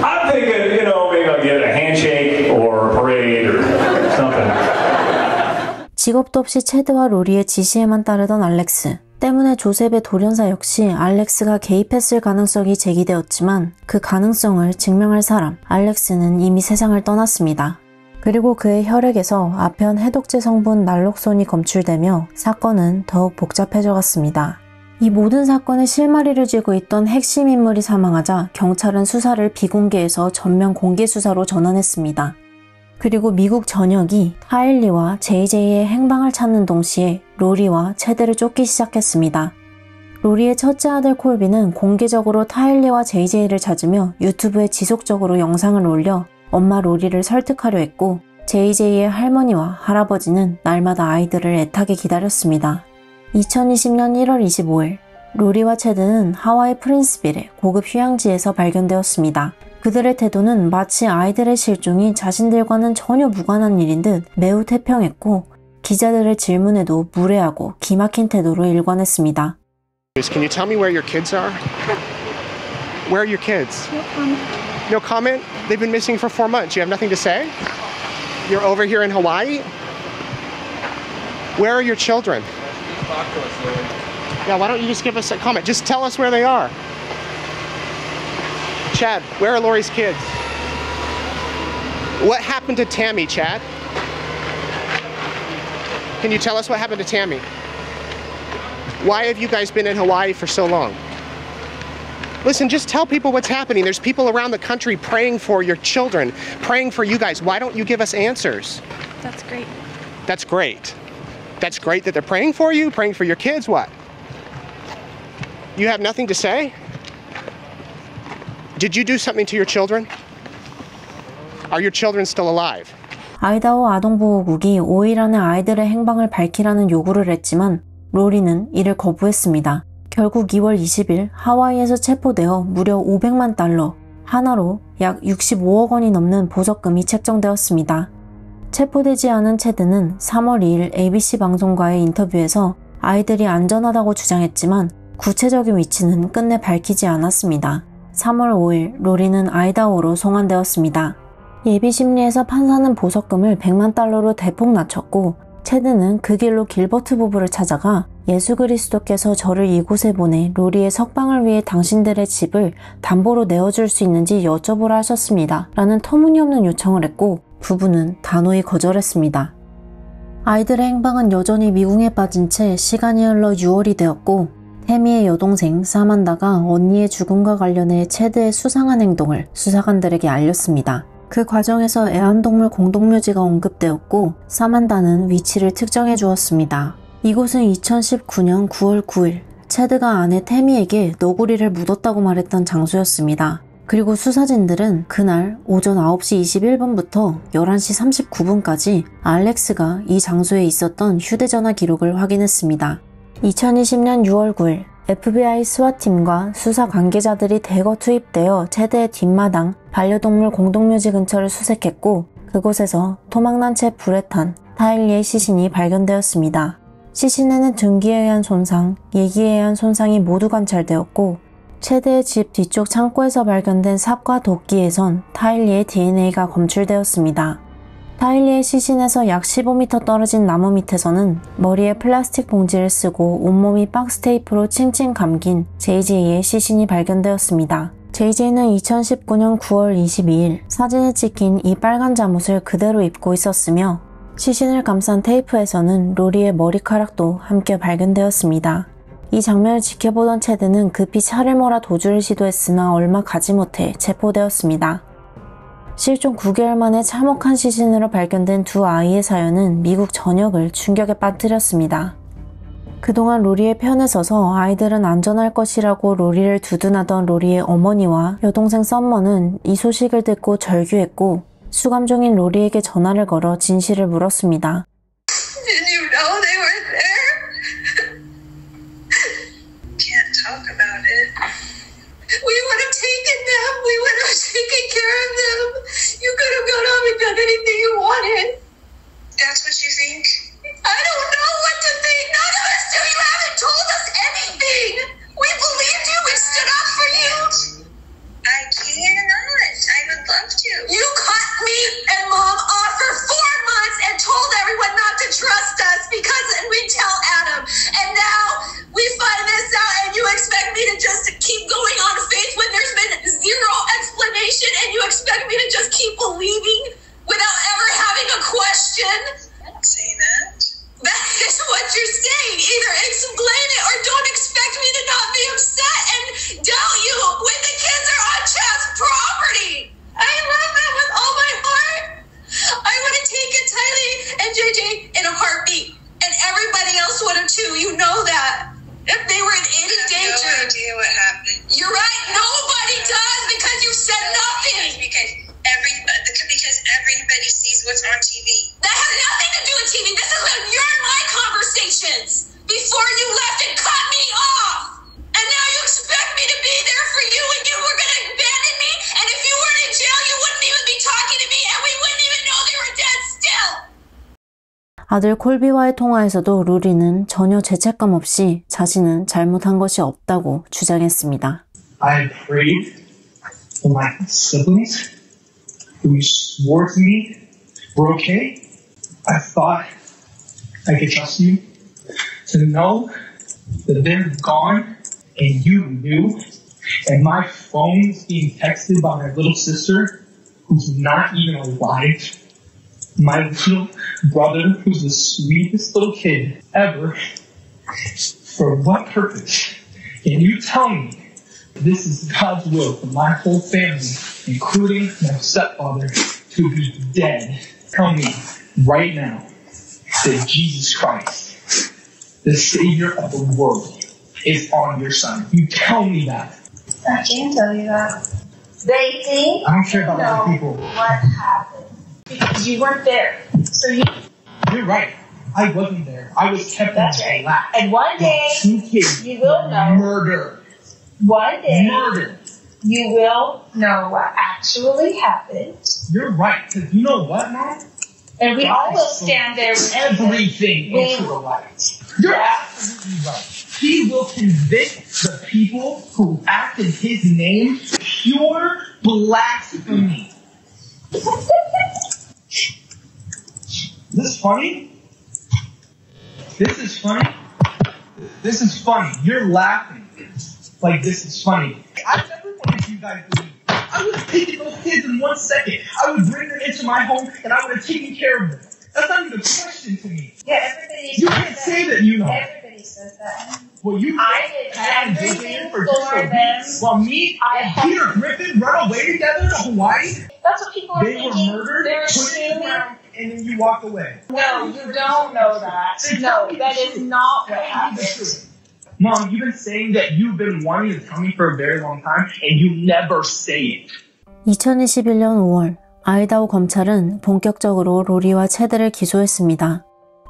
I'm thinking, you know, maybe I'll get a handshake or a parade or something. 직업도 없이 체드와 로리의 지시에만 따르던 알렉스. 때문에 조셉의 돌연사 역시 알렉스가 개입했을 가능성이 제기되었지만 그 가능성을 증명할 사람, 알렉스는 이미 세상을 떠났습니다. 그리고 그의 혈액에서 아편 해독제 성분 날록손이 검출되며 사건은 더욱 복잡해져 갔습니다. 이 모든 사건의 실마리를 쥐고 있던 핵심 인물이 사망하자 경찰은 수사를 비공개에서 전면 공개 수사로 전환했습니다. 그리고 미국 전역이 타일리와 JJ의 행방을 찾는 동시에 로리와 체드를 쫓기 시작했습니다. 로리의 첫째 아들 콜비는 공개적으로 타일리와 JJ를 찾으며 유튜브에 지속적으로 영상을 올려 엄마 로리를 설득하려 했고 JJ의 할머니와 할아버지는 날마다 아이들을 애타게 기다렸습니다. 2020년 1월 25일 로리와 체드는 하와이 프린스빌의 고급 휴양지에서 발견되었습니다. 그들의 태도는 마치 아이들의 실종이 자신들과는 전혀 무관한 일인 듯 매우 태평했고 기자들의 질문에도 무례하고 기막힌 태도로 일관했습니다. Can you tell me where your kids are? Where are your kids? No comment. No comment? They've been missing for 4 months. You have nothing to say? You're over here in Hawaii? Where are your children? Talk to us, Lily. Yeah, why don't you just give us a comment? Just tell us where they are. Chad, where are Lori's kids? What happened to Tammy, Chad? Can you tell us what happened to Tammy? Why have you guys been in Hawaii for so long? Listen, just tell people what's happening. There's people around the country praying for your children, praying for you guys. Why don't you give us answers? That's great. That's great. That's great that they're praying for you, praying for your kids. What? You have nothing to say? Did you do something to your children? Are your children still alive? 아이다호 아동보호국이 5일 안에 아이들의 행방을 밝히라는 요구를 했지만 로리는 이를 거부했습니다. 결국 2월 20일 하와이에서 체포되어 무려 500만 달러, 하나로 약 65억 원이 넘는 보석금이 책정되었습니다. 체포되지 않은 체드는 3월 2일 ABC 방송과의 인터뷰에서 아이들이 안전하다고 주장했지만 구체적인 위치는 끝내 밝히지 않았습니다. 3월 5일 로리는 아이다호로 송환되었습니다. 예비심리에서 판사는 보석금을 100만 달러로 대폭 낮췄고 체드는 그 길로 길버트 부부를 찾아가 예수 그리스도께서 저를 이곳에 보내 로리의 석방을 위해 당신들의 집을 담보로 내어줄 수 있는지 여쭤보라 하셨습니다. 라는 터무니없는 요청을 했고 부부는 단호히 거절했습니다. 아이들의 행방은 여전히 미궁에 빠진 채 시간이 흘러 6월이 되었고 태미의 여동생 사만다가 언니의 죽음과 관련해 체드의 수상한 행동을 수사관들에게 알렸습니다. 그 과정에서 애완동물 공동묘지가 언급되었고 사만다는 위치를 특정해 주었습니다. 이곳은 2019년 9월 9일 체드가 아내 태미에게 너구리를 묻었다고 말했던 장소였습니다. 그리고 수사진들은 그날 오전 9시 21분부터 11시 39분까지 알렉스가 이 장소에 있었던 휴대전화 기록을 확인했습니다. 2020년 6월 9일 FBI 스와팀과 수사 관계자들이 대거 투입되어 체드의 뒷마당 반려동물 공동묘지 근처를 수색했고 그곳에서 토막난 채 불에 탄 타일리의 시신이 발견되었습니다. 시신에는 등기에 의한 손상, 예기에 의한 손상이 모두 관찰되었고 체드의 집 뒤쪽 창고에서 발견된 삽과 도끼에선 타일리의 DNA가 검출되었습니다. 타일리의 시신에서 약 15m 떨어진 나무 밑에서는 머리에 플라스틱 봉지를 쓰고 온몸이 박스 테이프로 칭칭 감긴 JJ의 시신이 발견되었습니다. JJ는 2019년 9월 22일 사진에 찍힌 이 빨간 잠옷을 그대로 입고 있었으며 시신을 감싼 테이프에서는 로리의 머리카락도 함께 발견되었습니다. 이 장면을 지켜보던 체드는 급히 차를 몰아 도주를 시도했으나 얼마 가지 못해 체포되었습니다. 실종 9개월 만에 참혹한 시신으로 발견된 두 아이의 사연은 미국 전역을 충격에 빠뜨렸습니다. 그동안 로리의 편에 서서 아이들은 안전할 것이라고 로리를 두둔하던 로리의 어머니와 여동생 썸머는 이 소식을 듣고 절규했고 수감 중인 로리에게 전화를 걸어 진실을 물었습니다. Did you know they were there? Can't talk about it. We would have taken them. We would have taken care of them. You could have gone home and done anything you wanted. That's what you think? I don't know what to think. None of us do. You haven't told us anything. We believed you. We stood up for you. I cannot. I would love to. You cut me and Mom off for 4 months and told everyone not to trust us because we'd tell Adam. And now we find this out and you expect me to just keep going on faith when there's been zero explanation and you expect me to just keep believing without ever having a question? Don't say that. That is what you're saying. Either explain it or don't expect me to not be upset and doubt you when the kids are on Chad's property. I love them with all my heart. I would have taken Tylee and JJ in a heartbeat. And everybody else would have too. You know that. If they were in any danger. I have no idea what happened. You're right. Nobody does because you said nothing. Because everybody sees what's on TV. That has nothing to do with TV. This is when you're in my conversations before you left and cut me off. And now you expect me to be there for you and you were going to abandon me. And if you weren't in jail, you wouldn't even be talking to me and we wouldn't even know they were dead still. 아들 콜비와의 통화에서도 루리는 전혀 죄책감 없이 자신은 잘못한 것이 없다고 주장했습니다. I prayed for my siblings who swore to me we're okay. I thought I could trust you to know that they're gone and you knew. And my phone's being texted by my little sister who's not even alive. My little brother who's the sweetest little kid ever. For what purpose? Can you tell me this is God's will for my whole family, including my stepfather, to be dead? Tell me right now that Jesus Christ, the Savior of the world, is on your side. You tell me that. I can't tell you that. They think I don't care about other people. What happened? Because you weren't there. So You're right. I wasn't there. I was kept in the lab. And one day, 2 kids you will know. Murder. One day, Murder. you will know what actually happened. You're right. Because you know what, Mom? And we all will stand there with everything into the light. You're absolutely right. He will convict the people who act in his name pure blasphemy. This funny? This is funny? This is funny. You're laughing. Like this is funny. I never wanted you guys to leave. I would have taken those kids in 1 second. I would bring them into my home and I would have taken care of them. That's not even a question to me. Yeah, everybody You can't say that, you know. Everybody says that. Well, you I did had everything for for just a them. week. While me and Peter Griffin run away together to Hawaii. That's what people are They thinking. were murdered, They're put in the assuming. ground, and then you walk away. No, you don't know that. No, that is not what happened. Mom, you've been saying that you've been wanting to tell me for a very long time, and you never say it. 2021년 5월, 아이다호 검찰은 본격적으로 로리와 체드를 기소했습니다.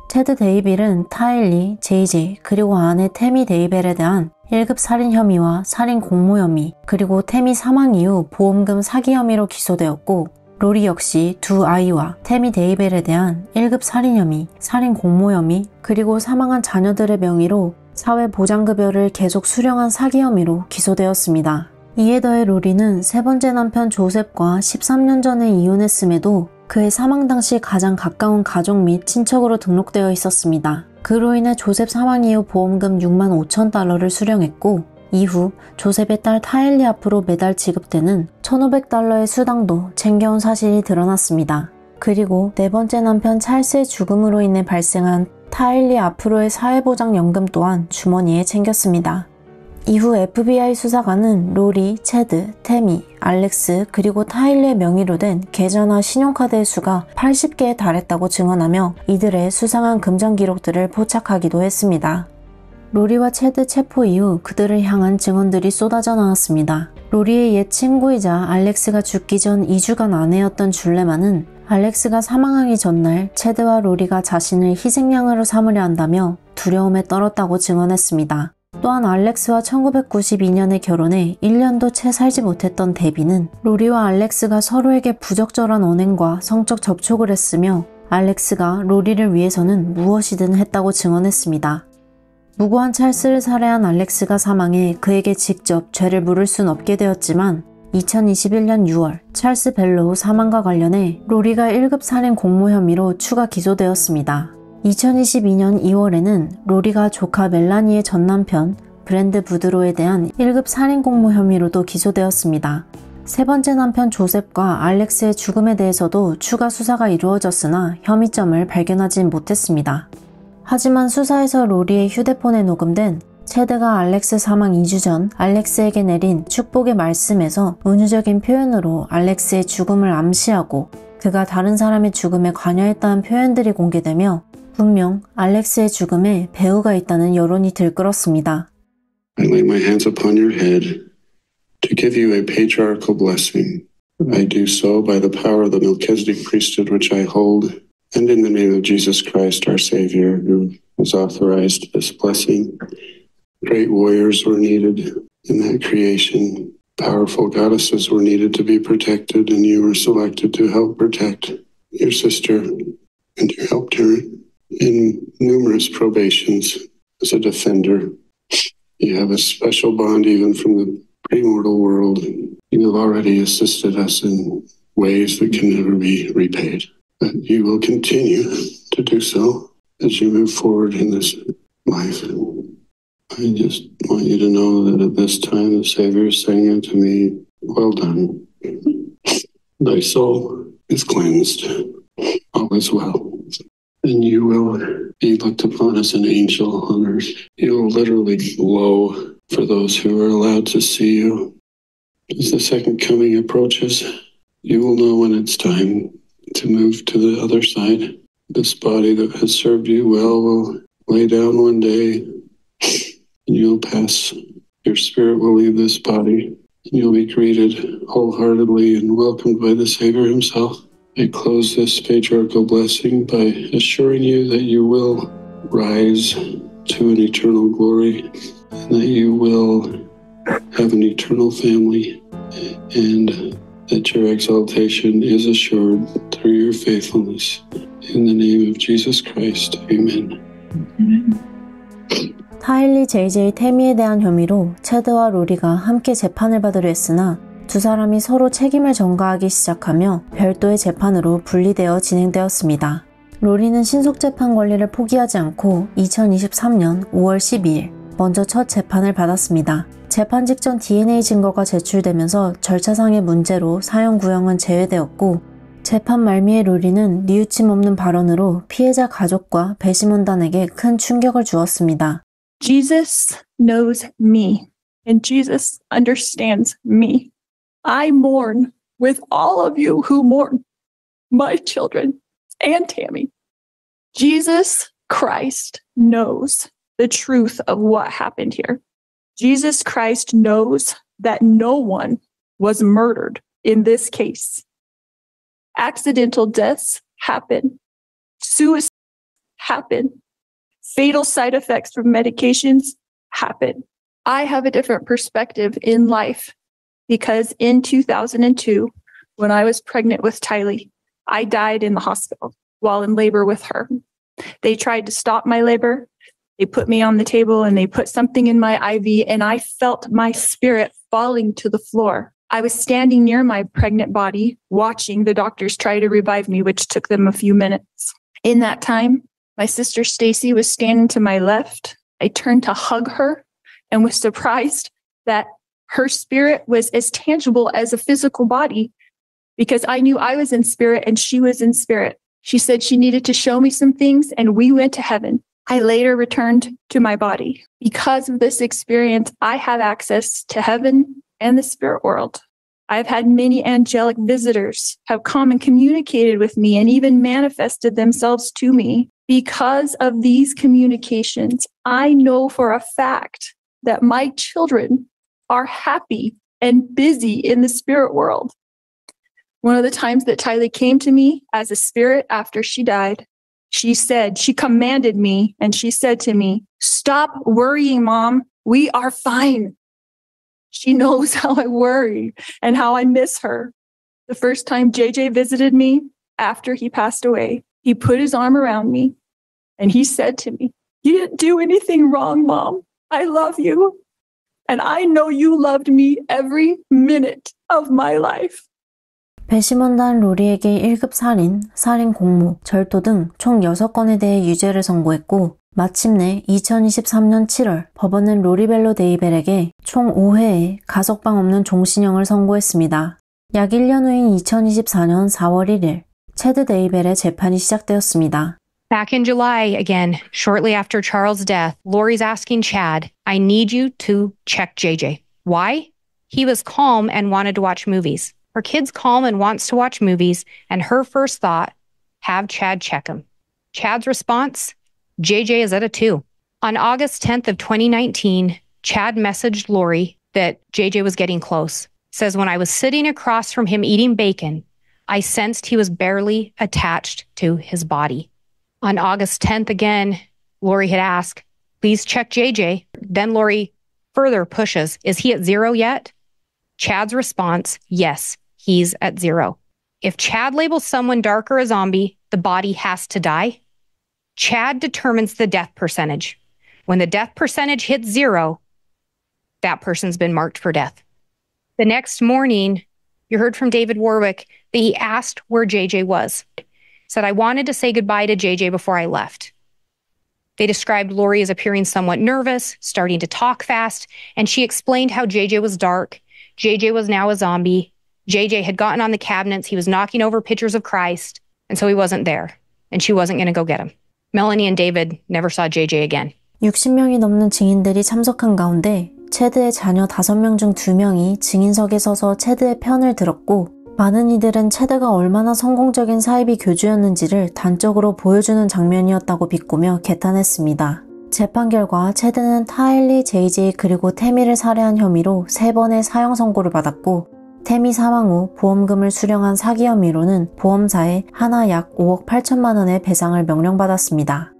체드 데이빌은 타일리, 제이지, 그리고 아내 태미 데이벨에 대한 1급 살인 혐의와 살인 공모 혐의, 그리고 태미 사망 이후 보험금 사기 혐의로 기소되었고, 로리 역시 두 아이와 태미 데이벨에 대한 1급 살인 혐의, 살인 공모 혐의, 그리고 사망한 자녀들의 명의로 사회보장급여를 계속 수령한 사기 혐의로 기소되었습니다. 이에 더해 로리는 세 번째 남편 조셉과 13년 전에 이혼했음에도 그의 사망 당시 가장 가까운 가족 및 친척으로 등록되어 있었습니다. 그로 인해 조셉 사망 이후 보험금 65,000달러를 수령했고, 이후 조셉의 딸 타일리 앞으로 매달 지급되는 1,500달러의 수당도 챙겨온 사실이 드러났습니다. 그리고 네 번째 남편 찰스의 죽음으로 인해 발생한 타일리 앞으로의 사회보장연금 또한 주머니에 챙겼습니다. 이후 FBI 수사관은 로리, 체드, 태미, 알렉스 그리고 타일리의 명의로 된 계좌나 신용카드의 수가 80개에 달했다고 증언하며 이들의 수상한 금전 기록들을 포착하기도 했습니다. 로리와 체드 체포 이후 그들을 향한 증언들이 쏟아져 나왔습니다. 로리의 옛 친구이자 알렉스가 죽기 전 2주간 아내였던 줄레만은 알렉스가 사망하기 전날 체드와 로리가 자신을 희생양으로 삼으려 한다며 두려움에 떨었다고 증언했습니다. 또한 알렉스와 1992년에 결혼해 1년도 채 살지 못했던 데비는 로리와 알렉스가 서로에게 부적절한 언행과 성적 접촉을 했으며 알렉스가 로리를 위해서는 무엇이든 했다고 증언했습니다. 무고한 찰스를 살해한 알렉스가 사망해 그에게 직접 죄를 물을 순 없게 되었지만 2021년 6월 찰스 벨로우 사망과 관련해 로리가 1급 살인 공모 혐의로 추가 기소되었습니다. 2022년 2월에는 로리가 조카 멜라니의 전남편 브랜드 부드로에 대한 1급 살인 공모 혐의로도 기소되었습니다. 세 번째 남편 조셉과 알렉스의 죽음에 대해서도 추가 수사가 이루어졌으나 혐의점을 발견하진 못했습니다. 하지만 수사에서 로리의 휴대폰에 녹음된 체드가 알렉스 사망 2주 전 알렉스에게 내린 축복의 말씀에서 은유적인 표현으로 알렉스의 죽음을 암시하고 그가 다른 사람의 죽음에 관여했다는 표현들이 공개되며 분명 알렉스의 죽음에 배후가 있다는 여론이 들끓었습니다. I lay my hands upon your head to give you a patriarchal blessing. I do so by the power of the Melchizedek priesthood which I hold, and in the name of Jesus Christ our Savior, who has authorized this blessing. Great warriors were needed in that creation. Powerful goddesses were needed to be protected, and you were selected to help protect your sister, and you helped her in numerous probations as a defender. You have a special bond even from the premortal world. You have already assisted us in ways that can never be repaid. But you will continue to do so as you move forward in this life. I just want you to know that at this time the Savior is saying unto me, well done. Thy soul is cleansed. All is well. And you will be looked upon as an angel on earth. You will literally glow for those who are allowed to see you. As the second coming approaches, you will know when it's time to move to the other side. This body that has served you well will lay down one day, and you'll pass. Your spirit will leave this body, and you'll be greeted wholeheartedly and welcomed by the Savior himself. I close this patriarchal blessing by assuring you that you will rise to an eternal glory, and that you will have an eternal family, and that your exaltation is assured through your faithfulness. In the name of Jesus Christ, amen. 타일리, JJ, 태미에 대한 혐의로 체드와 로리가 함께 재판을 받으려 했으나 두 사람이 서로 책임을 전가하기 시작하며 별도의 재판으로 분리되어 진행되었습니다. 로리는 신속재판 권리를 포기하지 않고 2023년 5월 12일 먼저 첫 재판을 받았습니다. 재판 직전 DNA 증거가 제출되면서 절차상의 문제로 사형 구형은 제외되었고 재판 말미에 로리는 뉘우침 없는 발언으로 피해자 가족과 배심원단에게 큰 충격을 주었습니다. Jesus knows me, and Jesus understands me. I mourn with all of you who mourn, my children and Tammy. Jesus Christ knows the truth of what happened here. Jesus Christ knows that no one was murdered in this case. Accidental deaths happen. Suicide happen. Fatal side effects from medications happen. I have a different perspective in life because in 2002, when I was pregnant with Tylee, I died in the hospital while in labor with her. They tried to stop my labor. They put me on the table and they put something in my IV, and I felt my spirit falling to the floor. I was standing near my pregnant body, watching the doctors try to revive me, which took them a few minutes. In that time, my sister Stacy was standing to my left. I turned to hug her and was surprised that her spirit was as tangible as a physical body because I knew I was in spirit and she was in spirit. She said she needed to show me some things, and we went to heaven. I later returned to my body. Because of this experience, I have access to heaven and the spirit world. I've had many angelic visitors have come and communicated with me and even manifested themselves to me. Because of these communications, I know for a fact that my children are happy and busy in the spirit world. One of the times that Tylee came to me as a spirit after she died, she commanded me, and she said to me, "Stop worrying, Mom. We are fine." She knows how I worry and how I miss her. The first time JJ visited me after he passed away, he put his arm around me and he said to me, "You didn't do anything wrong, Mom. I love you. And I know you loved me every minute of my life." 배심원단 로리에게 1급 살인, 살인 공모, 절도 등 총 6건에 대해 유죄를 선고했고 마침내 2023년 7월 법원은 로리벨로 데이벨에게 총 5회의 가석방 없는 종신형을 선고했습니다. 약 1년 후인 2024년 4월 1일 체드 데이벨의 재판이 시작되었습니다. Back in July again, shortly after Charles' death, Lori's asking Chad, "I need you to check JJ. Why? He was calm and wanted to watch movies. Her kid's calm and wants to watch movies, and her first thought, have Chad check him." Chad's response, "JJ is at a 2. On August 10th of 2019, Chad messaged Lori that JJ was getting close. Says, "When I was sitting across from him eating bacon, I sensed he was barely attached to his body." On August 10th again, Lori had asked, "Please check JJ." Then Lori further pushes, "Is he at 0 yet?" Chad's response, "Yes, he's at 0. If Chad labels someone dark or a zombie, the body has to die. Chad determines the death percentage. When the death percentage hits 0, that person's been marked for death." The next morning, you heard from David Warwick that he asked where JJ was. Said, "I wanted to say goodbye to JJ before I left." They described Lori as appearing somewhat nervous, starting to talk fast, and she explained how JJ was dark. JJ was now a zombie. JJ had gotten on the cabinets. He was knocking over pictures of Christ, and so he wasn't there, and she wasn't going to go get him. Melanie and David never saw JJ again. 60명이 넘는 증인들이 참석한 가운데 체드의 자녀 5명 중 2명이 증인석에 서서 체드의 편을 들었고 많은 이들은 체드가 얼마나 성공적인 사이비 교주였는지를 단적으로 보여주는 장면이었다고 비꼬며 개탄했습니다. 재판 결과 체드는 타일리, JJ 그리고 태미를 살해한 혐의로 3번의 사형 선고를 받았고 태미 사망 후 보험금을 수령한 사기 혐의로는 보험사에 하나 약 5억 8천만 원의 배상을 명령받았습니다.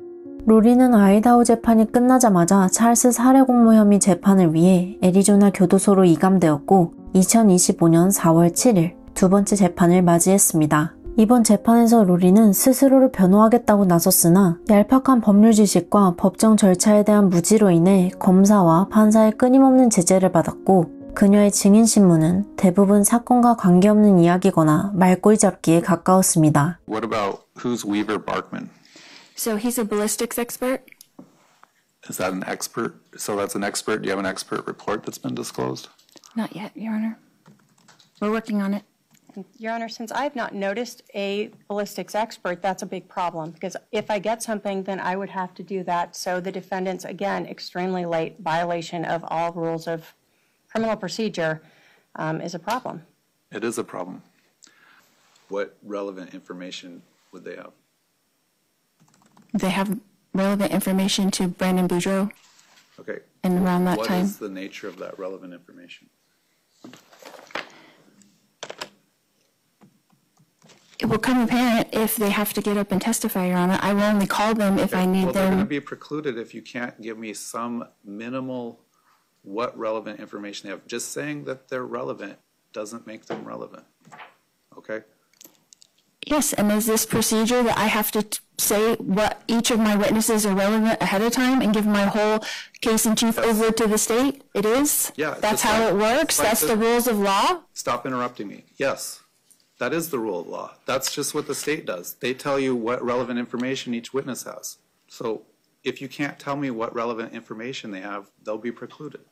로리는 아이다호 재판이 끝나자마자 찰스 살해 공모 혐의 재판을 위해 애리조나 교도소로 이감되었고 2025년 4월 7일 두 번째 재판을 맞이했습니다. 이번 재판에서 로리는 스스로를 변호하겠다고 나섰으나 얄팍한 법률 지식과 법정 절차에 대한 무지로 인해 검사와 판사의 끊임없는 제재를 받았고 그녀의 증인신문은 대부분 사건과 관계없는 이야기거나 말꼬리 잡기에 가까웠습니다. What about who's Weaver Barkman? So he's a ballistics expert. Is that an expert? So that's an expert. Do you have an expert report that's been disclosed? Not yet, Your Honor. We're working on it. Your Honor, since I've not noticed a ballistics expert, that's a big problem because if I get something, then I would have to do that. So the defendant's, again, extremely late violation of all rules of criminal procedure is a problem. It is a problem. What relevant information would they have? They have relevant information to Brandon Boudreaux. Okay. And around that time. What is the nature of that relevant information? It will come apparent if they have to get up and testify, Your Honor. I will only call them if I need them. Well, they're going to be precluded if you can't give me some minimal what relevant information they have. Just saying that they're relevant doesn't make them relevant. Okay? Yes, and is this procedure that I have to say what each of my witnesses are relevant ahead of time and give my whole case in chief over to the state? It is? Yeah. That's how it works? That's the rules of law? Stop interrupting me. Yes. That is the rule of law. That's just what the state does. They tell you what relevant information each witness has. So if you can't tell me what relevant information they have, they'll be precluded.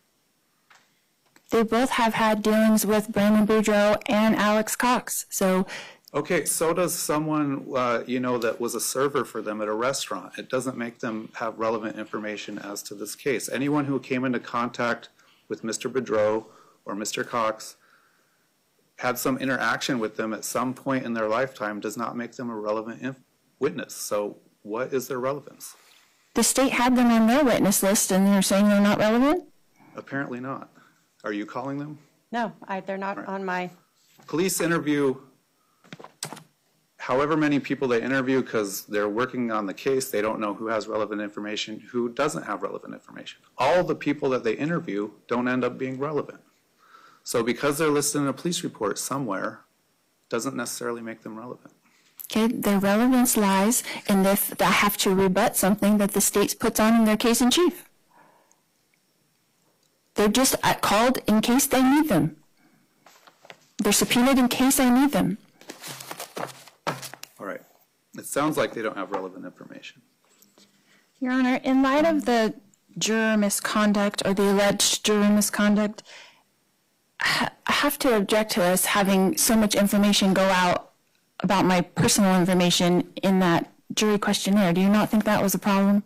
They both have had dealings with Brandon Boudreaux and Alex Cox. So, Okay, so does someone, that was a server for them at a restaurant. It doesn't make them have relevant information as to this case. Anyone who came into contact with Mr. Boudreaux or Mr. Cox had some interaction with them at some point in their lifetime does not make them a relevant witness. So what is their relevance? the state had them on their witness list and you're saying they're not relevant? Apparently not. Are you calling them? No, they're not on my... Police interview however many people they interview because they're working on the case. They don't know who has relevant information, who doesn't have relevant information. All the people that they interview don't end up being relevant. So because they're listed in a police report somewhere doesn't necessarily make them relevant. Okay, their relevance lies in if they have to rebut something that the state puts on in their case in chief. They're just called in case they need them. They're subpoenaed in case I need them. All right. It sounds like they don't have relevant information. Your Honor, in light of the juror misconduct or the alleged juror misconduct, I have to object to us having so much information go out about my personal information in that jury questionnaire. Do you not think that was a problem?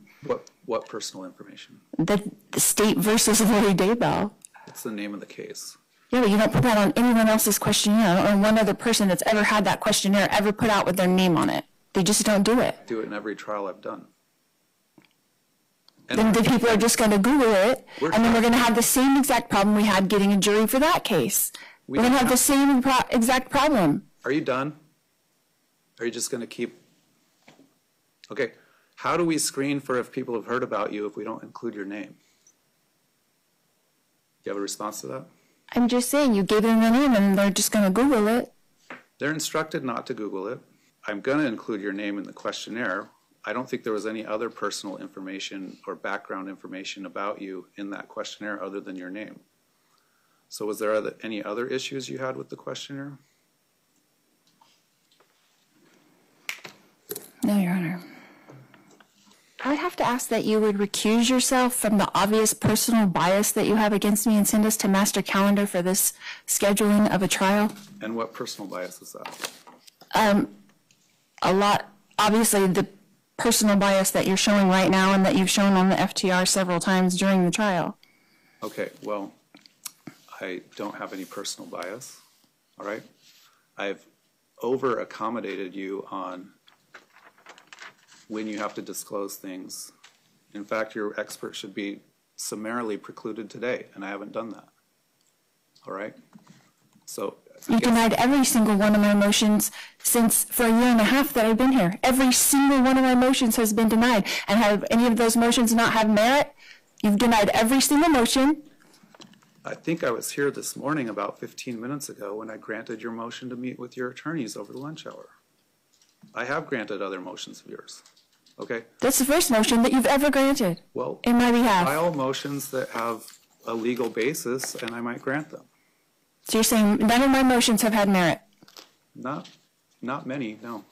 What personal information? The state versus Lori Daybell. What's the name of the case? Yeah, but you don't put that on anyone else's questionnaire or one other person that's ever had that questionnaire ever put out with their name on it. They just don't do it. Do it in every trial I've done. Then the people are just going to Google it, and then we're going to have the same exact problem we had getting a jury for that case. We're going to have the same exact problem. Are you done? Are you just going to keep... Okay. How do we screen for if people have heard about you if we don't include your name? Do you have a response to that? I'm just saying, you gave them the name and they're just going to Google it. They're instructed not to Google it. I'm going to include your name in the questionnaire. I don't think there was any other personal information or background information about you in that questionnaire other than your name. So was there any other issues you had with the questionnaire? No, Your Honor. I'd have to ask that you would recuse yourself from the obvious personal bias that you have against me and send us to master calendar for this scheduling of a trial. And what personal bias is that? A lot, obviously, the personal bias that you're showing right now and that you've shown on the FTR several times during the trial. Okay, well, I don't have any personal bias, all right? I've over-accommodated you on when you have to disclose things. In fact, your expert should be summarily precluded today, and I haven't done that. All right? So you denied every single one of my motions since for a year and a half that I've been here. Every single one of my motions has been denied. And have any of those motions not have merit? You've denied every single motion. I think I was here this morning about 15 minutes ago when I granted your motion to meet with your attorneys over the lunch hour. I have granted other motions of yours. Okay? That's the first motion that you've ever granted. Well, in my behalf. File motions that have a legal basis, and I might grant them. So you're saying none of my motions have had merit? Not many, no.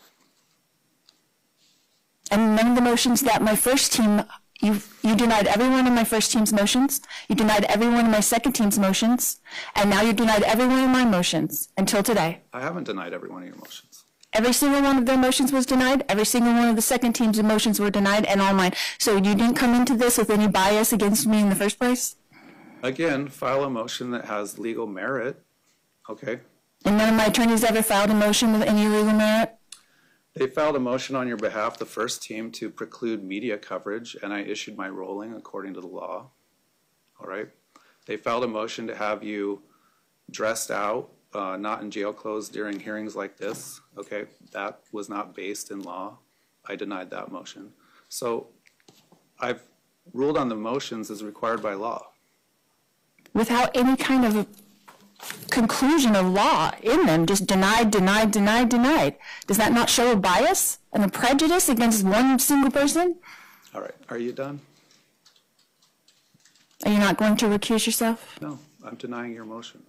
And none of the motions that my first team, you denied every one of my first team's motions, you denied every one of my second team's motions, and now you denied every one of my motions until today. I haven't denied every one of your motions. Every single one of their motions was denied. Every single one of the second team's motions were denied, and all mine. So you didn't come into this with any bias against me in the first place? Again, file a motion that has legal merit. Okay. And none of my attorneys ever filed a motion with any legal merit? They filed a motion on your behalf, the first team, to preclude media coverage, and I issued my ruling according to the law. All right. They filed a motion to have you dressed out, not in jail clothes during hearings like this. Okay. That was not based in law. I denied that motion. So I've ruled on the motions as required by law. Without any kind of conclusion of law in them, just denied, denied, denied, denied. Does that not show a bias and a prejudice against one single person? All right. Are you done? Are you not going to recuse yourself? No, I'm denying your motion.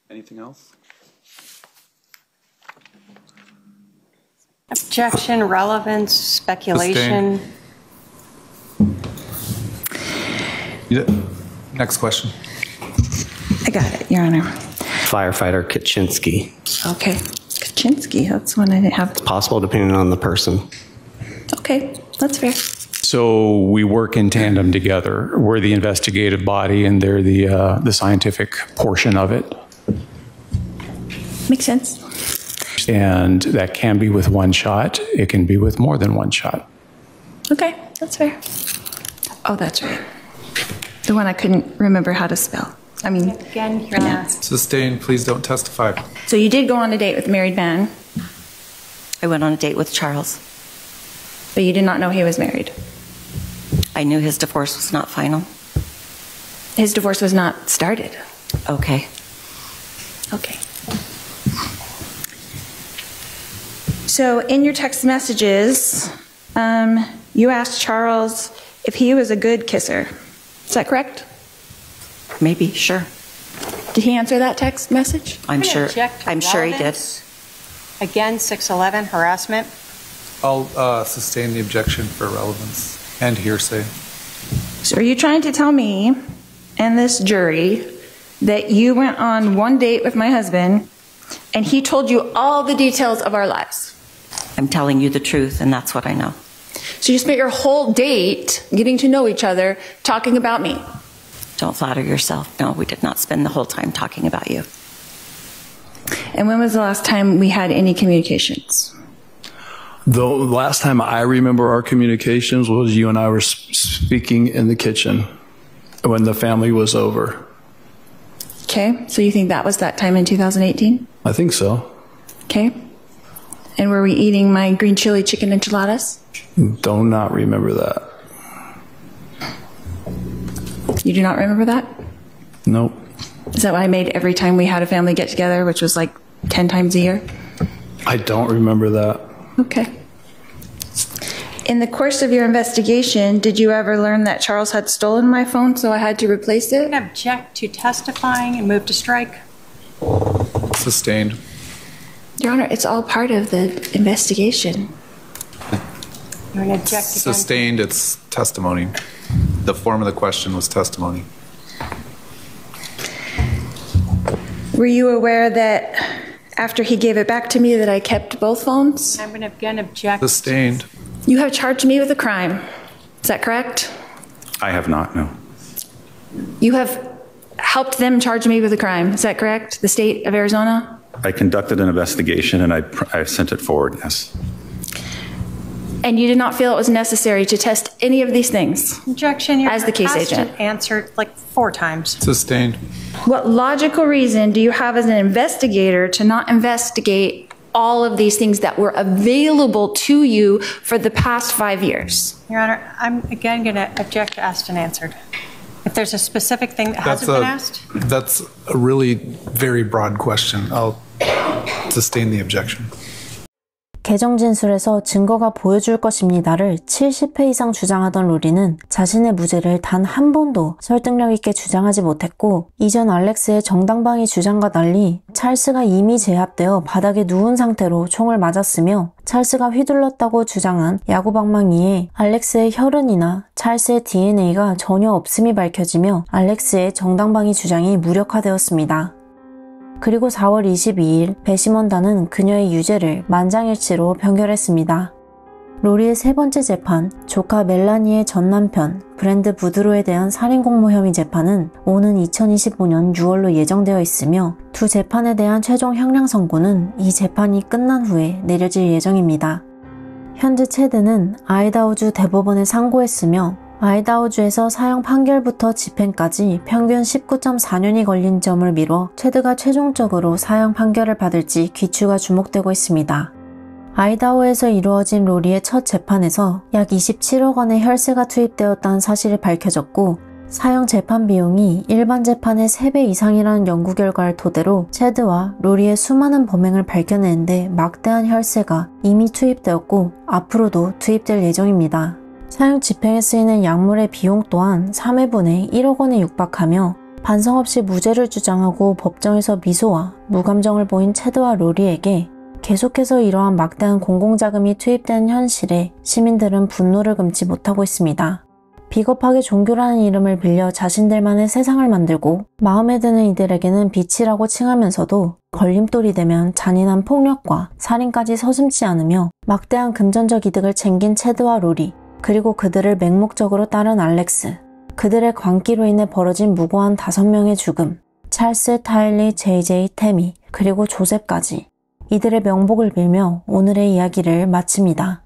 Anything else? Objection, relevance, speculation. Yeah. Next question. I got it, Your Honor. Firefighter Kaczynski. Okay. Kaczynski, that's one I didn't have. It's possible depending on the person. Okay, that's fair. So we work in tandem together. We're the investigative body, and they're the scientific portion of it. Makes sense. And that can be with one shot. It can be with more than one shot. Okay, that's fair. Oh, that's right. The one I couldn't remember how to spell. I mean, Again, Your right now. Honor. Sustained, please don't testify. So you did go on a date with a married man, I went on a date with Charles. but you did not know he was married. I knew his divorce was not final. His divorce was not started. Okay. Okay. So in your text messages, you asked Charles if he was a good kisser. Is that correct? Maybe, sure. Did he answer that text message? I'm sure he did. Again, 611, harassment. I'll sustain the objection for relevance and hearsay. So are you trying to tell me and this jury that you went on one date with my husband and he told you all the details of our lives? I'm telling you the truth, and that's what I know. So you spent your whole date getting to know each other, talking about me? Don't flatter yourself. No, we did not spend the whole time talking about you. And when was the last time we had any communications? The last time I remember our communications was you and I were speaking in the kitchen when the family was over. Okay, so you think that was that time in 2018? I think so. Okay. And were we eating my green chili chicken enchiladas? Do not remember that. You do not remember that? Nope. Is that what I made every time we had a family get together, which was like 10 times a year? I don't remember that. Okay. In the course of your investigation, did you ever learn that Charles had stolen my phone, so I had to replace it? I object to testifying and move to strike. Sustained. Your Honor, it's all part of the investigation. You're going to object again. Sustained, it's testimony. The form of the question was testimony. Were you aware that after he gave it back to me that I kept both phones? I'm going to again object. Sustained. You have charged me with a crime. Is that correct? I have not, no. You have helped them charge me with a crime. Is that correct? The state of Arizona? I conducted an investigation and I sent it forward, yes. And you did not feel it was necessary to test any of these things? Objection. Your as the case question agent? answered like 4 times. Sustained. What logical reason do you have as an investigator to not investigate all of these things that were available to you for the past 5 years? Your Honor, I'm again going to object to asked and answered. If there's a specific thing that hasn't been asked? That's a really very broad question. I'll sustain the objection. 개정 진술에서 증거가 보여줄 것입니다를 70회 이상 주장하던 로리는 자신의 무죄를 단 한 번도 설득력 있게 주장하지 못했고, 이전 알렉스의 정당방위 주장과 달리 찰스가 이미 제압되어 바닥에 누운 상태로 총을 맞았으며, 찰스가 휘둘렀다고 주장한 야구방망이에 알렉스의 혈흔이나 찰스의 DNA가 전혀 없음이 밝혀지며 알렉스의 정당방위 주장이 무력화되었습니다. 그리고 4월 22일 배심원단은 그녀의 유죄를 만장일치로 변결했습니다. 로리의 세 번째 재판, 조카 멜라니의 전남편 브랜드 부드로에 대한 살인공모 혐의 재판은 오는 2025년 6월로 예정되어 있으며, 두 재판에 대한 최종 형량 선고는 이 재판이 끝난 후에 내려질 예정입니다. 현재 체드는 아이다호주 대법원에 상고했으며, 아이다호주에서 사형 판결부터 집행까지 평균 19.4년이 걸린 점을 미뤄 체드가 최종적으로 사형 판결을 받을지 귀추가 주목되고 있습니다. 아이다호에서 이루어진 로리의 첫 재판에서 약 27억 원의 혈세가 투입되었다는 사실이 밝혀졌고, 사형 재판 비용이 일반 재판의 3배 이상이라는 연구 결과를 토대로 체드와 로리의 수많은 범행을 밝혀내는데 막대한 혈세가 이미 투입되었고 앞으로도 투입될 예정입니다. 사형 집행에 쓰이는 약물의 비용 또한 3회분의 1억 원에 육박하며, 반성 없이 무죄를 주장하고 법정에서 미소와 무감정을 보인 체드와 로리에게 계속해서 이러한 막대한 공공자금이 투입되는 현실에 시민들은 분노를 금치 못하고 있습니다. 비겁하게 종교라는 이름을 빌려 자신들만의 세상을 만들고 마음에 드는 이들에게는 빛이라고 칭하면서도 걸림돌이 되면 잔인한 폭력과 살인까지 서슴지 않으며 막대한 금전적 이득을 챙긴 체드와 로리, 그리고 그들을 맹목적으로 따른 알렉스, 그들의 광기로 인해 벌어진 무고한 5명의 죽음, 찰스, 타일리, JJ, 태미, 그리고 조셉까지 이들의 명복을 빌며 오늘의 이야기를 마칩니다.